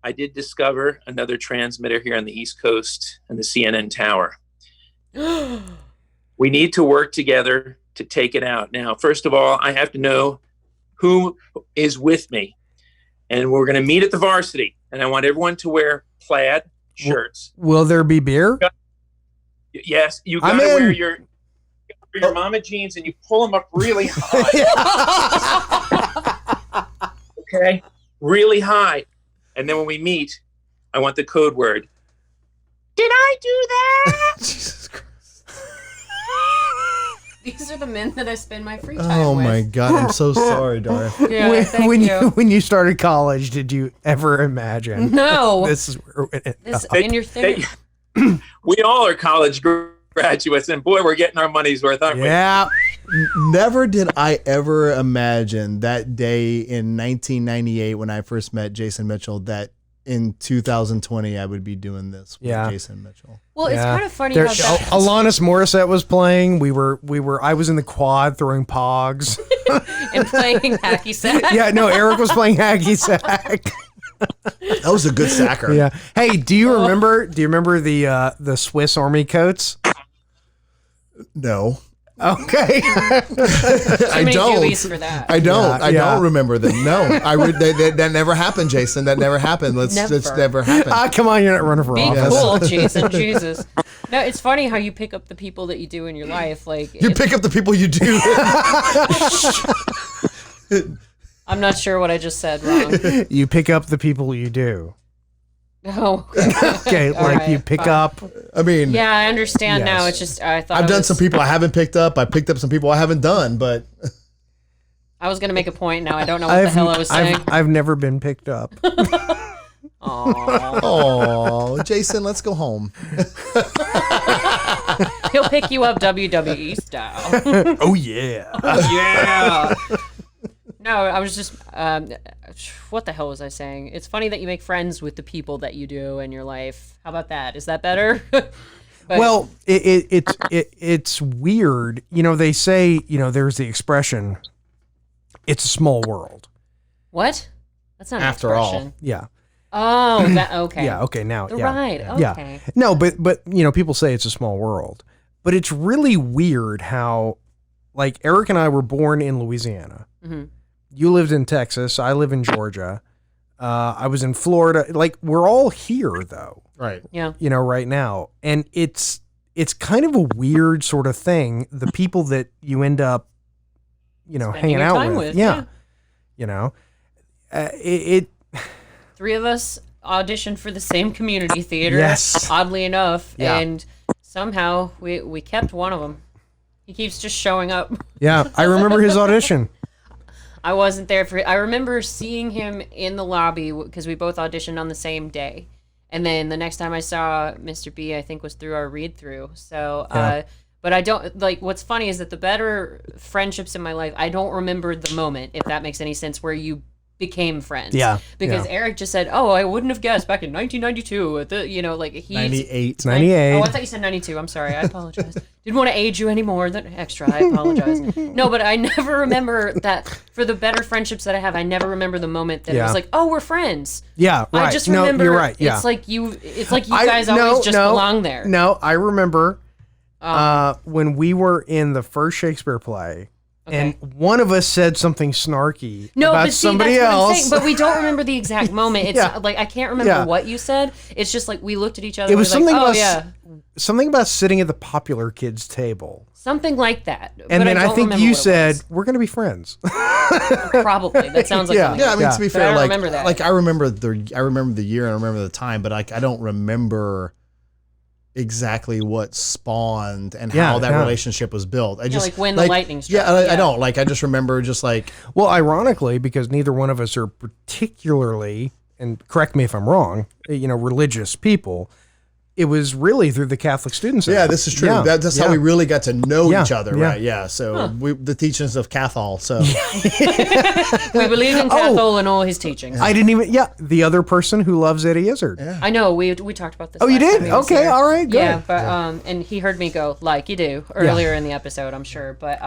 I did discover another transmitter here on the East Coast and the CNN tower. We need to work together to take it out. Now, first of all, I have to know who is with me. And we're going to meet at the Varsity. And I want everyone to wear plaid shirts. Will there be beer? Yes, you I'm got to in. wear your mama jeans and you pull them up really high. Okay? Really high. And then when we meet, I want the code word. Did I do that? Jesus Christ. These are the men that I spend my free time Oh with. my God. I'm so sorry, Darth. Yeah, thank you. when you started college, did you ever imagine No. this is where it This They- in your thing. We all are college graduates, and boy, we're getting our money's worth, aren't we? Yeah. Never did I ever imagine that day in 1998 when I first met Jason Mitchell that in 2020 I would be doing this with Yeah. Jason Mitchell. Well, it's Yeah. kind of funny There, how that, Alanis Morissette was playing. I was in the quad throwing pogs. and playing hacky sack. Yeah, no, Eric was playing hacky sack. That was a good sacker. Yeah. Hey, do you remember the Swiss Army coats? No. Okay. I many don't. Jewies for that. I don't. Yeah, I yeah. don't remember them. No. That never happened, Jason. That never happened. Let's Never. never happen. Come on, you're not running for Be office. cool, Jason. Jesus. No, it's funny how you pick up the people that you do in your life. Like You pick up the people you do. I'm not sure what I just said wrong. You pick up the people you do. Oh. Okay, All like right, you pick fine. up. I mean, Yeah, I understand now. Yes. It's just I thought I've I done was- some people I haven't picked up. I picked up some people I haven't done, but I was gonna make a point. Now I don't know what the hell I was saying. I've never been picked up. Aw. oh, Jason, let's go home. He'll pick you up WWE style. Oh yeah. Yeah. No, I was just. What the hell was I saying? It's funny that you make friends with the people that you do in your life. How about that? Is that better? But- Well, it's weird. You know, they say, you know, there's the expression, it's a small world. What? That's not an After all. expression. Yeah. Oh, that okay. Yeah. Okay. Now. The Yeah. ride. Yeah. Okay. No, but you know, people say it's a small world, but it's really weird how, like, Eric and I were born in Louisiana. Mm-hmm. You lived in Texas. I live in Georgia. I was in Florida. Like, we're all here though. Right. Yeah. You know, right now, and it's kind of a weird sort of thing. The people that you end up, you know, Spending hanging your out time with. with, Yeah. yeah. You know, it. Three of us auditioned for the same community theater. Yes. Oddly enough, Yeah. and somehow we kept one of them. He keeps just showing up. Yeah, I remember his audition. I wasn't there for. I remember seeing him in the lobby because we both auditioned on the same day, and then the next time I saw Mr. B, I think was through our read through. So, Yeah. but I don't like. What's funny is that the better friendships in my life, I don't remember the moment, if that makes any sense, where you became friends. Yeah, Because yeah. Eric just said, "Oh, I wouldn't have guessed back in 1992." At the, you know, like he's 98. 98. Oh, I thought you said 92. I'm sorry. I apologize. Didn't want to age you any more than extra. I apologize. No, but I never remember that. For the better friendships that I have, I never remember the moment that it Yeah. was like, "Oh, we're friends." Yeah, right. I just no, remember. you're right. Yeah. It's like you guys always just belong there. No, I remember when we were in the first Shakespeare play, and one of us said something snarky No, about but see, somebody that's what I'm else. saying. But we don't remember the exact moment. It's Yeah. not, like I can't remember Yeah. what you said. It's just like we looked at each other. It was and we something were like, about oh yeah, something about sitting at the popular kids' table, something like that. and but then I don't think remember you what it said was. we're going to be friends. Probably that sounds like Yeah. something Yeah, I like mean, Yeah. to be But I fair, don't like, remember that. like I remember the year and I remember the time, but like I don't remember exactly what spawned and Yeah, how that yeah. relationship was built. I just like when the lightning struck. Yeah, I Yeah. don't like. I just remember just like Well, ironically, because neither one of us are particularly, and correct me if I'm wrong, you know, religious people, it was really through the Catholic Student Center. yeah, this is true. Yeah, That's yeah. how we really got to know Yeah, each other, yeah. right? Yeah. So the teachings of Cathol. So We believe in Cathol and all his teachings. I didn't even. Yeah, the other person who loves Eddie Izzard. Yeah. I know we talked about this. Oh, you last time did? he was Okay, here. all right, good. Yeah, but and he heard me go like you do earlier in the episode, I'm sure. But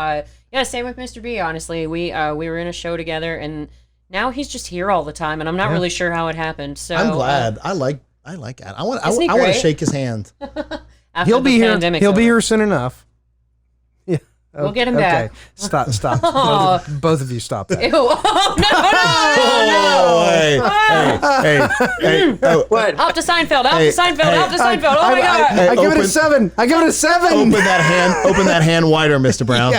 yeah, same with Mr. B. Honestly, we were in a show together, and now he's just here all the time, and I'm not really sure how it happened. So I'm glad. I like Ad. I want Isn't he to great? shake his hand. after He'll the be here. pandemic's He'll be over. here soon enough. Yeah. We'll get him okay. back. Stop. Aw. Both of you stop that. Ew. Oh, Hey. Oh, What? no. Up to Seinfeld. Up Hey, to Seinfeld. hey, Up to Seinfeld. Oh my God. I give it a Open- 7. I give it a 7. open that hand wider, Mr. Brown.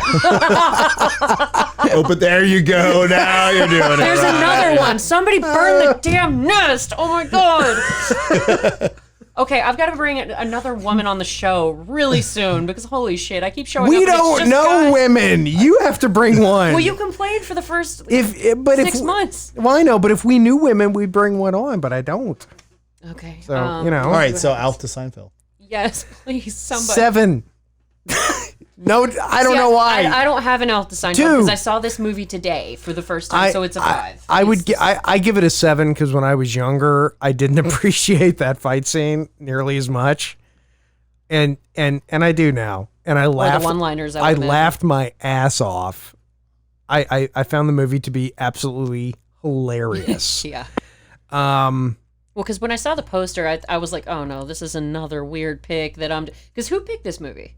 Open. There you go. Now you're doing it. There's right. another one. Somebody burn the damn nest. Oh my God. Okay, I've got to bring another woman on the show really soon because holy shit, I keep showing up. We and it's don't just know guys. women. You have to bring one. Well, you complained for the first but 6 months. Well, I know, but if we knew women, we'd bring one on, but I don't. Okay. So, you know. All right. So Alf to Seinfeld. Yes, please, somebody. 7. No, I don't See, know why. I don't have an Elf to Seinfeld 2. because I saw this movie today for the first time, so it's a 5. I give it a 7 because when I was younger, I didn't appreciate that fight scene nearly as much, and I do now. And I laughed. the one-liners. I laughed my ass off. I found the movie to be absolutely hilarious. Yeah. Um. Well, because when I saw the poster, I was like, oh no, this is another weird pick that I'm. Because who picked this movie?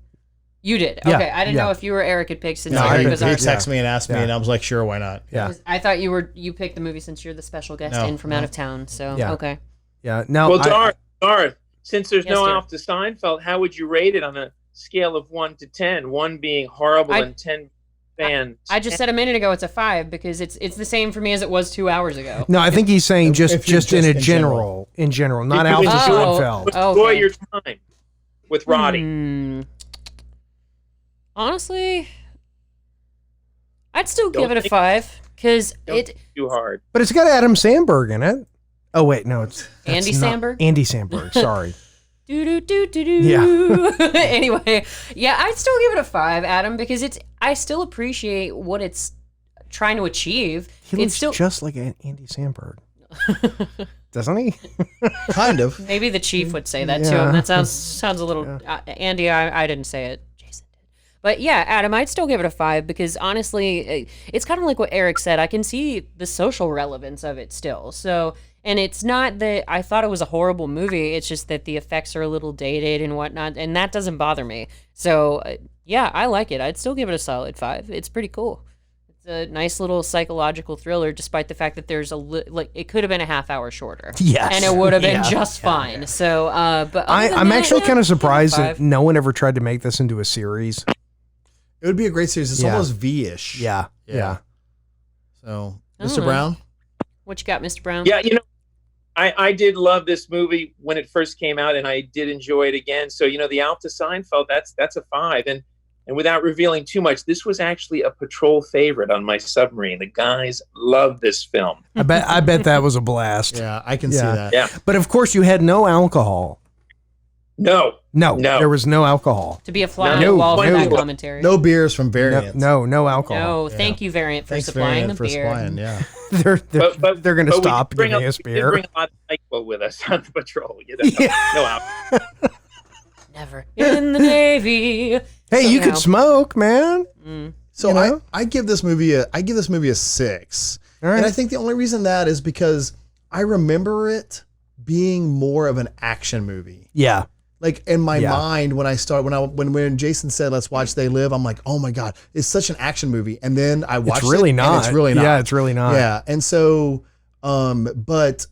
You did. Yeah, Okay, I didn't yeah. know if you or Eric had picked since No, Eric he was our. texted me and asked me, Yeah. and I was like, sure, why not? Yeah. I thought you picked the movie since you're the special guest No, in from out of town. So Yeah. okay. Yeah. Now. Well, Darth, Since there's Yes, no dear. Alf to Seinfeld, how would you rate it on a scale of 1 to 10? 1 being horrible and 10 fan. I just said a minute ago it's a 5 because it's the same for me as it was 2 hours ago. No, I think he's saying If you're just in general, not You Alpha could Seinfeld. Enjoy okay. your time with Roddy. Honestly, I'd still Don't give it a think- 5 because Don't it. think too hard. But it's got Adam Sandberg in it. Oh wait, no, that's Andy not- Samberg? Andy Samberg. Sorry. Do do do do do. Yeah. Anyway, yeah, I'd still give it a 5, Adam, because I still appreciate what it's trying to achieve. He It's looks still just like Andy Samberg, doesn't he? Kind of. maybe the chief would say that to Yeah. him. That sounds a little Andy. I didn't say it. Jason did. But yeah, Adam, I'd still give it a 5 because honestly, it's kind of like what Eric said. I can see the social relevance of it still. So. And it's not that I thought it was a horrible movie. It's just that the effects are a little dated and whatnot, and that doesn't bother me. So, yeah, I like it. I'd still give it a solid 5. It's pretty cool. It's a nice little psychological thriller, despite the fact that there's it could have been a half hour shorter. Yes. And it would have been Yeah. just fine. So, but I'm actually kind of surprised that no one ever tried to make this into a series. It would be a great series. It's Yeah. almost V-ish. Yeah. So, I don't Mr. know. Brown? What you got, Mr. Brown? Yeah, I did love this movie when it first came out, and I did enjoy it again. So, the Alf to Seinfeld, that's a 5. And without revealing too much, this was actually a patrol favorite on my submarine. The guys loved this film. I bet that was a blast. Yeah, I can see Yeah. that. Yeah. But of course, you had no alcohol. No. No, No. there was no alcohol. To be a fly on No, the wall for no. that commentary. No beers from Variant. No alcohol. No, thank you, Variant, for Thanks, supplying Variant, the for beer. supplying, yeah. They're going to But we stop did bring giving a- us we did beer. bring a lot of NyQuil with us on the patrol. Yeah. No alcohol. Never in the Navy. Hey, you could Somehow. smoke, man. So You know? I give this movie a 6. All right. And I think the only reason that is because I remember it being more of an action movie. Yeah. Like in my Yeah. mind, when Jason said "Let's watch They Live," I'm like, "Oh my god, it's such an action movie." And then I watched It's really it, not. and it's really not. Yeah, it's really not. Yeah, and so, but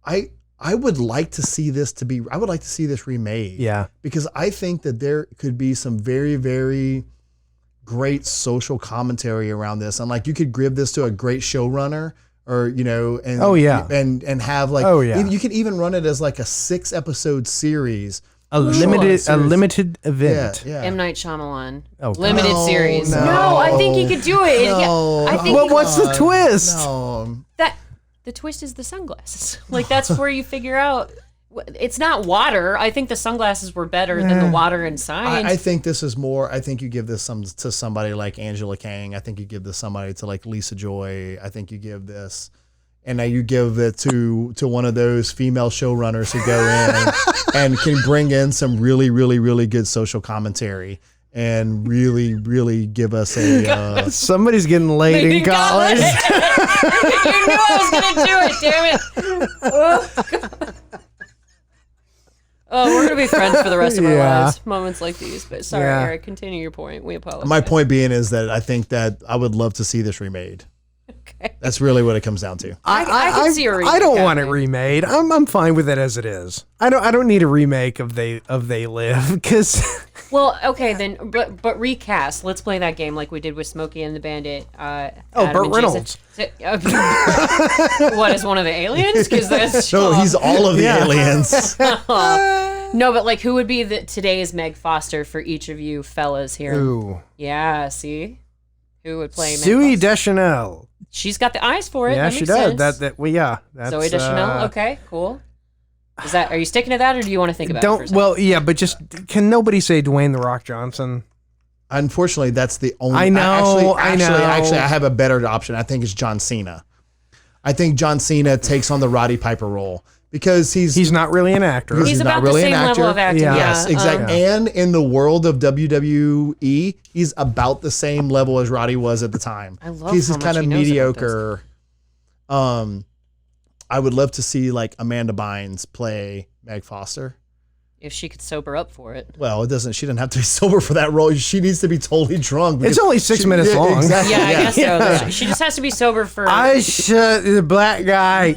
I would like to see this remade. Yeah. because I think that there could be some very, very great social commentary around this, and like you could give this to a great showrunner. Or and Oh, yeah. and have like Oh, yeah. you could even run it as like a 6-episode series. A limited Yeah, event. yeah. M. Night Shyamalan. Oh, Limited No, series. no. No, I think he could do it. No. Yeah, I think Well, he- what's the twist? No, that the twist is the sunglasses. Like that's where you figure out it's not water. I think the sunglasses were better than the water in Signs. I think this is more. I think you give this to somebody like Angela Kang. I think you give this somebody to like Lisa Joy. I think you give this, and now you give it to one of those female showrunners who go in and can bring in some really, really, really good social commentary and really, really give us a. Somebody's getting laid in college. You knew I was gonna do it, damn it. Oh, God. Oh, we're gonna be friends for the rest of our Yeah. lives. Moments like these. But sorry, Yeah. Eric, continue your point. We apologize. My point being is that I think that I would love to see this remade. Okay. That's really what it comes down to. I can see a remake I don't want it happening. remade. I'm fine with it as it is. I don't need a remake of They Live because Well, okay then, but recast. Let's play that game like we did with Smokey and the Bandit. Adam Burt and Jason. Reynolds. What is one of the aliens? Because that's No, he's all of the aliens. no, but like who would be today's Meg Foster for each of you fellas here? ooh, Yeah, see, who would play Meg Zooey Foster? Deschanel. She's got the eyes for it. Yeah, That she makes does. sense. That's Zoe Deschanel. Okay, cool. Is that? Are you sticking to that, or do you want to think about it? For a Don't second? well, yeah, but just can nobody say Dwayne the Rock Johnson? Unfortunately, that's the only. I know, I know. Actually, I have a better option. I think it's John Cena. I think John Cena takes on the Roddy Piper role because He's not really an actor. He's not about really the an same level actor. of acting. Yeah. Yes, exactly. And in the world of WWE, he's about the same level as Roddy was at the time. I love He's how just much kind of he knows about mediocre. I would love to see like Amanda Bynes play Meg Foster. if she could sober up for it. Well, it doesn't. She doesn't have to be sober for that role. She needs to be totally drunk. It's only 6 minutes long. Exactly. Yeah, I guess so. She just has to be sober for. I shot the black guy.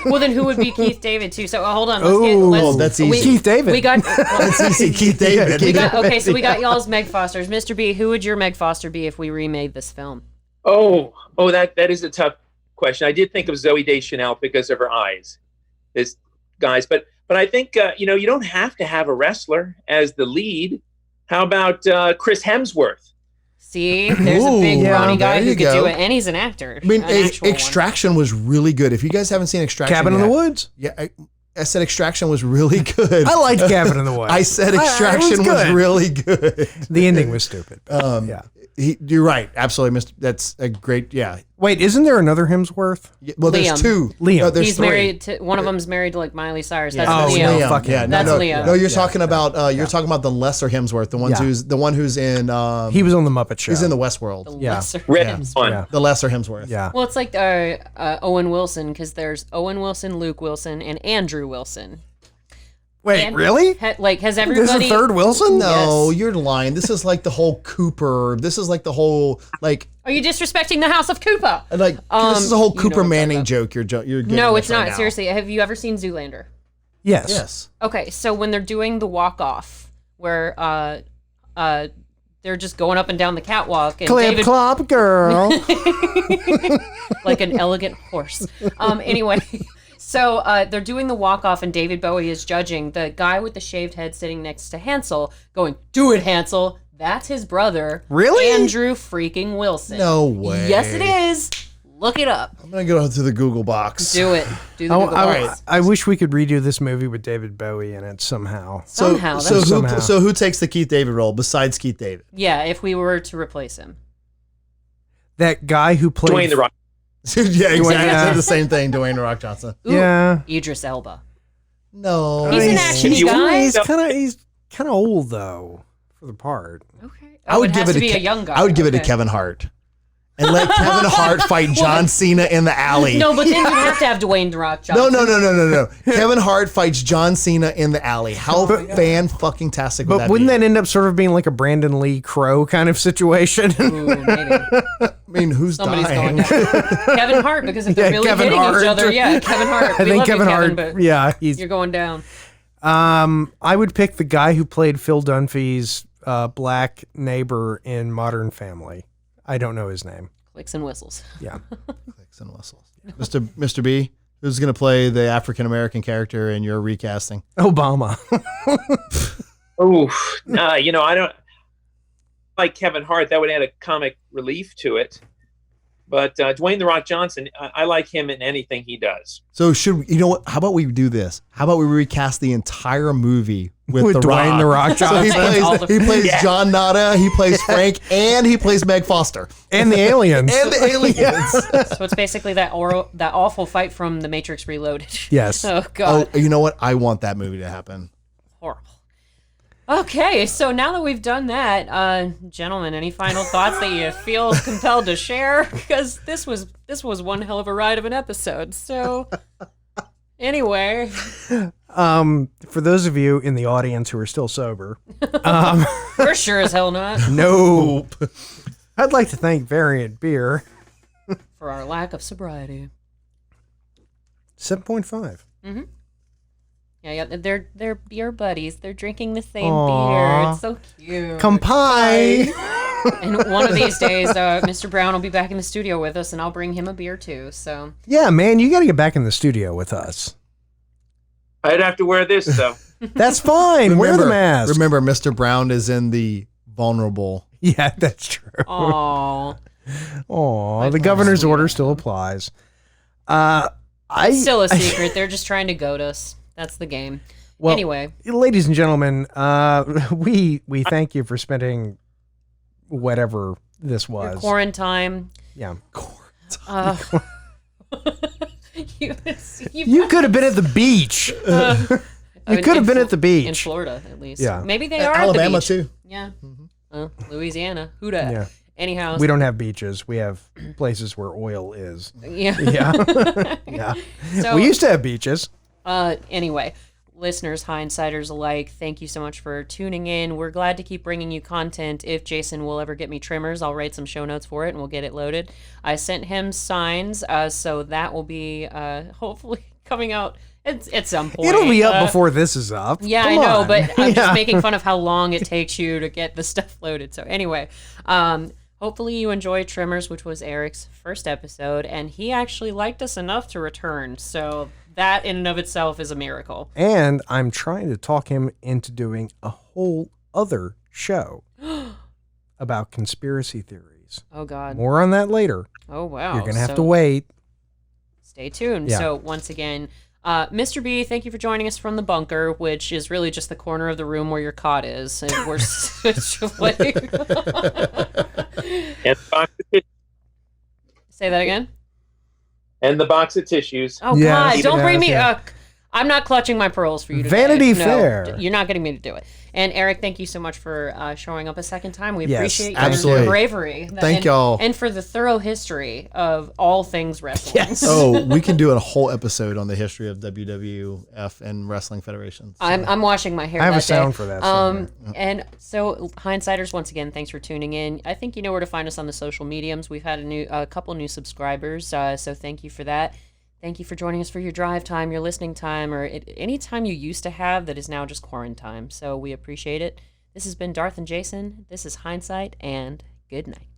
Well, then who would be Keith David too? So hold on. That's easy. Keith David. We got. That's easy. Keith David. Okay, so we got y'all's Meg Fosters. Mr. B, who would your Meg Foster be if we remade this film? Oh, that is a tough question. I did think of Zooey Deschanel because of her eyes, guys. But I think you don't have to have a wrestler as the lead. How about Chris Hemsworth? See, there's a big brawny guy who could go. do it, and he's an actor. I mean, an actual Extraction was really good. If you guys haven't seen Extraction, Cabin in the Woods. Yeah, I said Extraction was really good. I liked Cabin in the Woods. I said Extraction was really good. The ending was stupid. Yeah. You're right. Absolutely. That's a great, yeah. Wait, isn't there another Hemsworth? Well, there's Liam. two. Liam. No, there's He's three. married to one of them's married to like Miley Cyrus. That's Oh, Liam. Liam. Fuck yeah. That's Liam. No, you're talking about talking about the lesser Hemsworth, the one who's in He was on the Muppet Show. he's in the Westworld. The Yeah. lesser Red Hemsworth. one. Yeah. The lesser Hemsworth. Yeah. Well, it's like Owen Wilson, because there's Owen Wilson, Luke Wilson, and Andrew Wilson. Wait, And really? has There's everybody? a third Wilson? No, Yes. you're lying. This is like the whole Cooper. This is like the whole Are you disrespecting the House of Cooper? this is a whole you know Cooper what I'm Manning talking joke. You're getting No, this it's right not. now. Seriously, have you ever seen Zoolander? Yes. Yes. Okay, so when they're doing the walk off, where they're just going up and down the catwalk, and Clip David, clop girl. like an elegant horse. Anyway, so they're doing the walk off, and David Bowie is judging the guy with the shaved head sitting next to Hansel, going, "Do it, Hansel." That's his brother, Really? Andrew freaking Wilson. No way. Yes, it is. Look it up. I'm gonna go to the Google box. Do it. Do the Google box. I wish we could redo this movie with David Bowie in it somehow. Somehow, So that's- who so who takes the Keith David role besides Keith David? Yeah, if we were to replace him. That guy who played Dwayne the Rock. Yeah, exactly. I Yeah. said the same thing. Dwayne The Rock Johnson. Ooh, Yeah. Idris Elba. No. He's an He's- action you- guy. He's kind of old though for the part. Okay. I would it give has it to be to a young guy. I would give it to Okay. Kevin Hart. And let Kevin Hart fight John Cena in the alley. No, but then you have to have Dwayne The Rock Johnson. No. Kevin Hart fights John Cena in the alley. How fan-fucking-tastic would But that wouldn't be? that end up sort of being like a Brandon Lee Crow kind of situation? Ooh, maybe. I mean, who's Somebody's going dying? down. Kevin Hart, because if they're Yeah, really Kevin hitting Hart. each other, yeah, Kevin Hart. I We think love Kevin you, Hart. but Yeah, he's. you're going down. I would pick the guy who played Phil Dunphy's black neighbor in Modern Family. I don't know his name. Clicks and whistles. Yeah. Clicks and whistles. Mr. B, who's going to play the African-American character in your recasting? Obama. Oh, I don't like Kevin Hart. That would add a comic relief to it. But Dwayne The Rock Johnson, I like him in anything he does. So you know what? How about we do this? How about we recast the entire movie with The Dwayne The Rock So he Johnson. plays John Nada, he plays Frank, and he plays Meg Foster. And the aliens. And the aliens. So it's basically that awful fight from The Matrix Reloaded. Yes. Oh, God. Oh, you know what? I want that movie to happen. Horrible. Okay, so now that we've done that, gentlemen, any final thoughts that you feel compelled to share? Because this was one hell of a ride of an episode. So, anyway, For those of you in the audience who are still sober, we're sure as hell not nope. I'd like to thank Variant Beer. for our lack of sobriety. 7.5. Yeah, they're beer buddies. They're drinking the same Aw. beer. It's so cute. Kampai. And one of these days, Mr. Brown will be back in the studio with us, and I'll bring him a beer too. So Yeah, man, you got to get back in the studio with us. I'd have to wear this though. That's fine. Wear the mask. Remember, Mr. Brown is in the vulnerable. Yeah, that's true. Aww. Aw, the governor's order still applies. Still a secret. They're just trying to goad us. That's the game. Well, Anyway, ladies and gentlemen, we thank you for spending whatever this your was. quarantine. Yeah. You could have been at the beach. You could have been at the beach. In Florida, at least. Yeah. Maybe they are Alabama, at the beach. too. Yeah. Louisiana. Who dat? Yeah. Anyhow. We don't have beaches. We have places where oil is. Yeah. Yeah. Yeah. So, We used to have beaches. anyway, listeners, hindsighters alike, thank you so much for tuning in. We're glad to keep bringing you content. If Jason will ever get me trimmers, I'll write some show notes for it and we'll get it loaded. I sent him signs, so that will be hopefully coming out at some point. It'll be up before this is up. Yeah, Come I know, on. but I'm just making fun of how long it takes you to get the stuff loaded. So anyway, hopefully you enjoyed Trimmers, which was Eric's first episode, and he actually liked us enough to return. So that in and of itself is a miracle. And I'm trying to talk him into doing a whole other show about conspiracy theories. Oh, God. More on that later. Oh, wow. You're going to have to wait. Stay tuned. Yeah. So once again, Mr. B, thank you for joining us from the bunker, which is really just the corner of the room where your cot is. And we're switching. And the box of tissues. Say that again? And the box of tissues. Oh, Yes, God, don't bring me... yes. I'm not clutching my pearls for you today. Vanity No, Fair. You're not getting me to do it. And Eric, thank you so much for showing up a second time. We Yes, appreciate your absolutely. bravery. Thank y'all. And for the thorough history of all things wrestling. Yes. Oh, we can do a whole episode on the history of WWF and wrestling federations. So. I'm washing my hair. I have that a sound day. for that somewhere. And so, hindsighters, once again, thanks for tuning in. I think you know where to find us on the social mediums. We've had a couple new subscribers, so thank you for that. Thank you for joining us for your drive time, your listening time, or any time you used to have that is now just quarantine time. So we appreciate it. This has been Darth and Jason. This is Hindsight, and good night.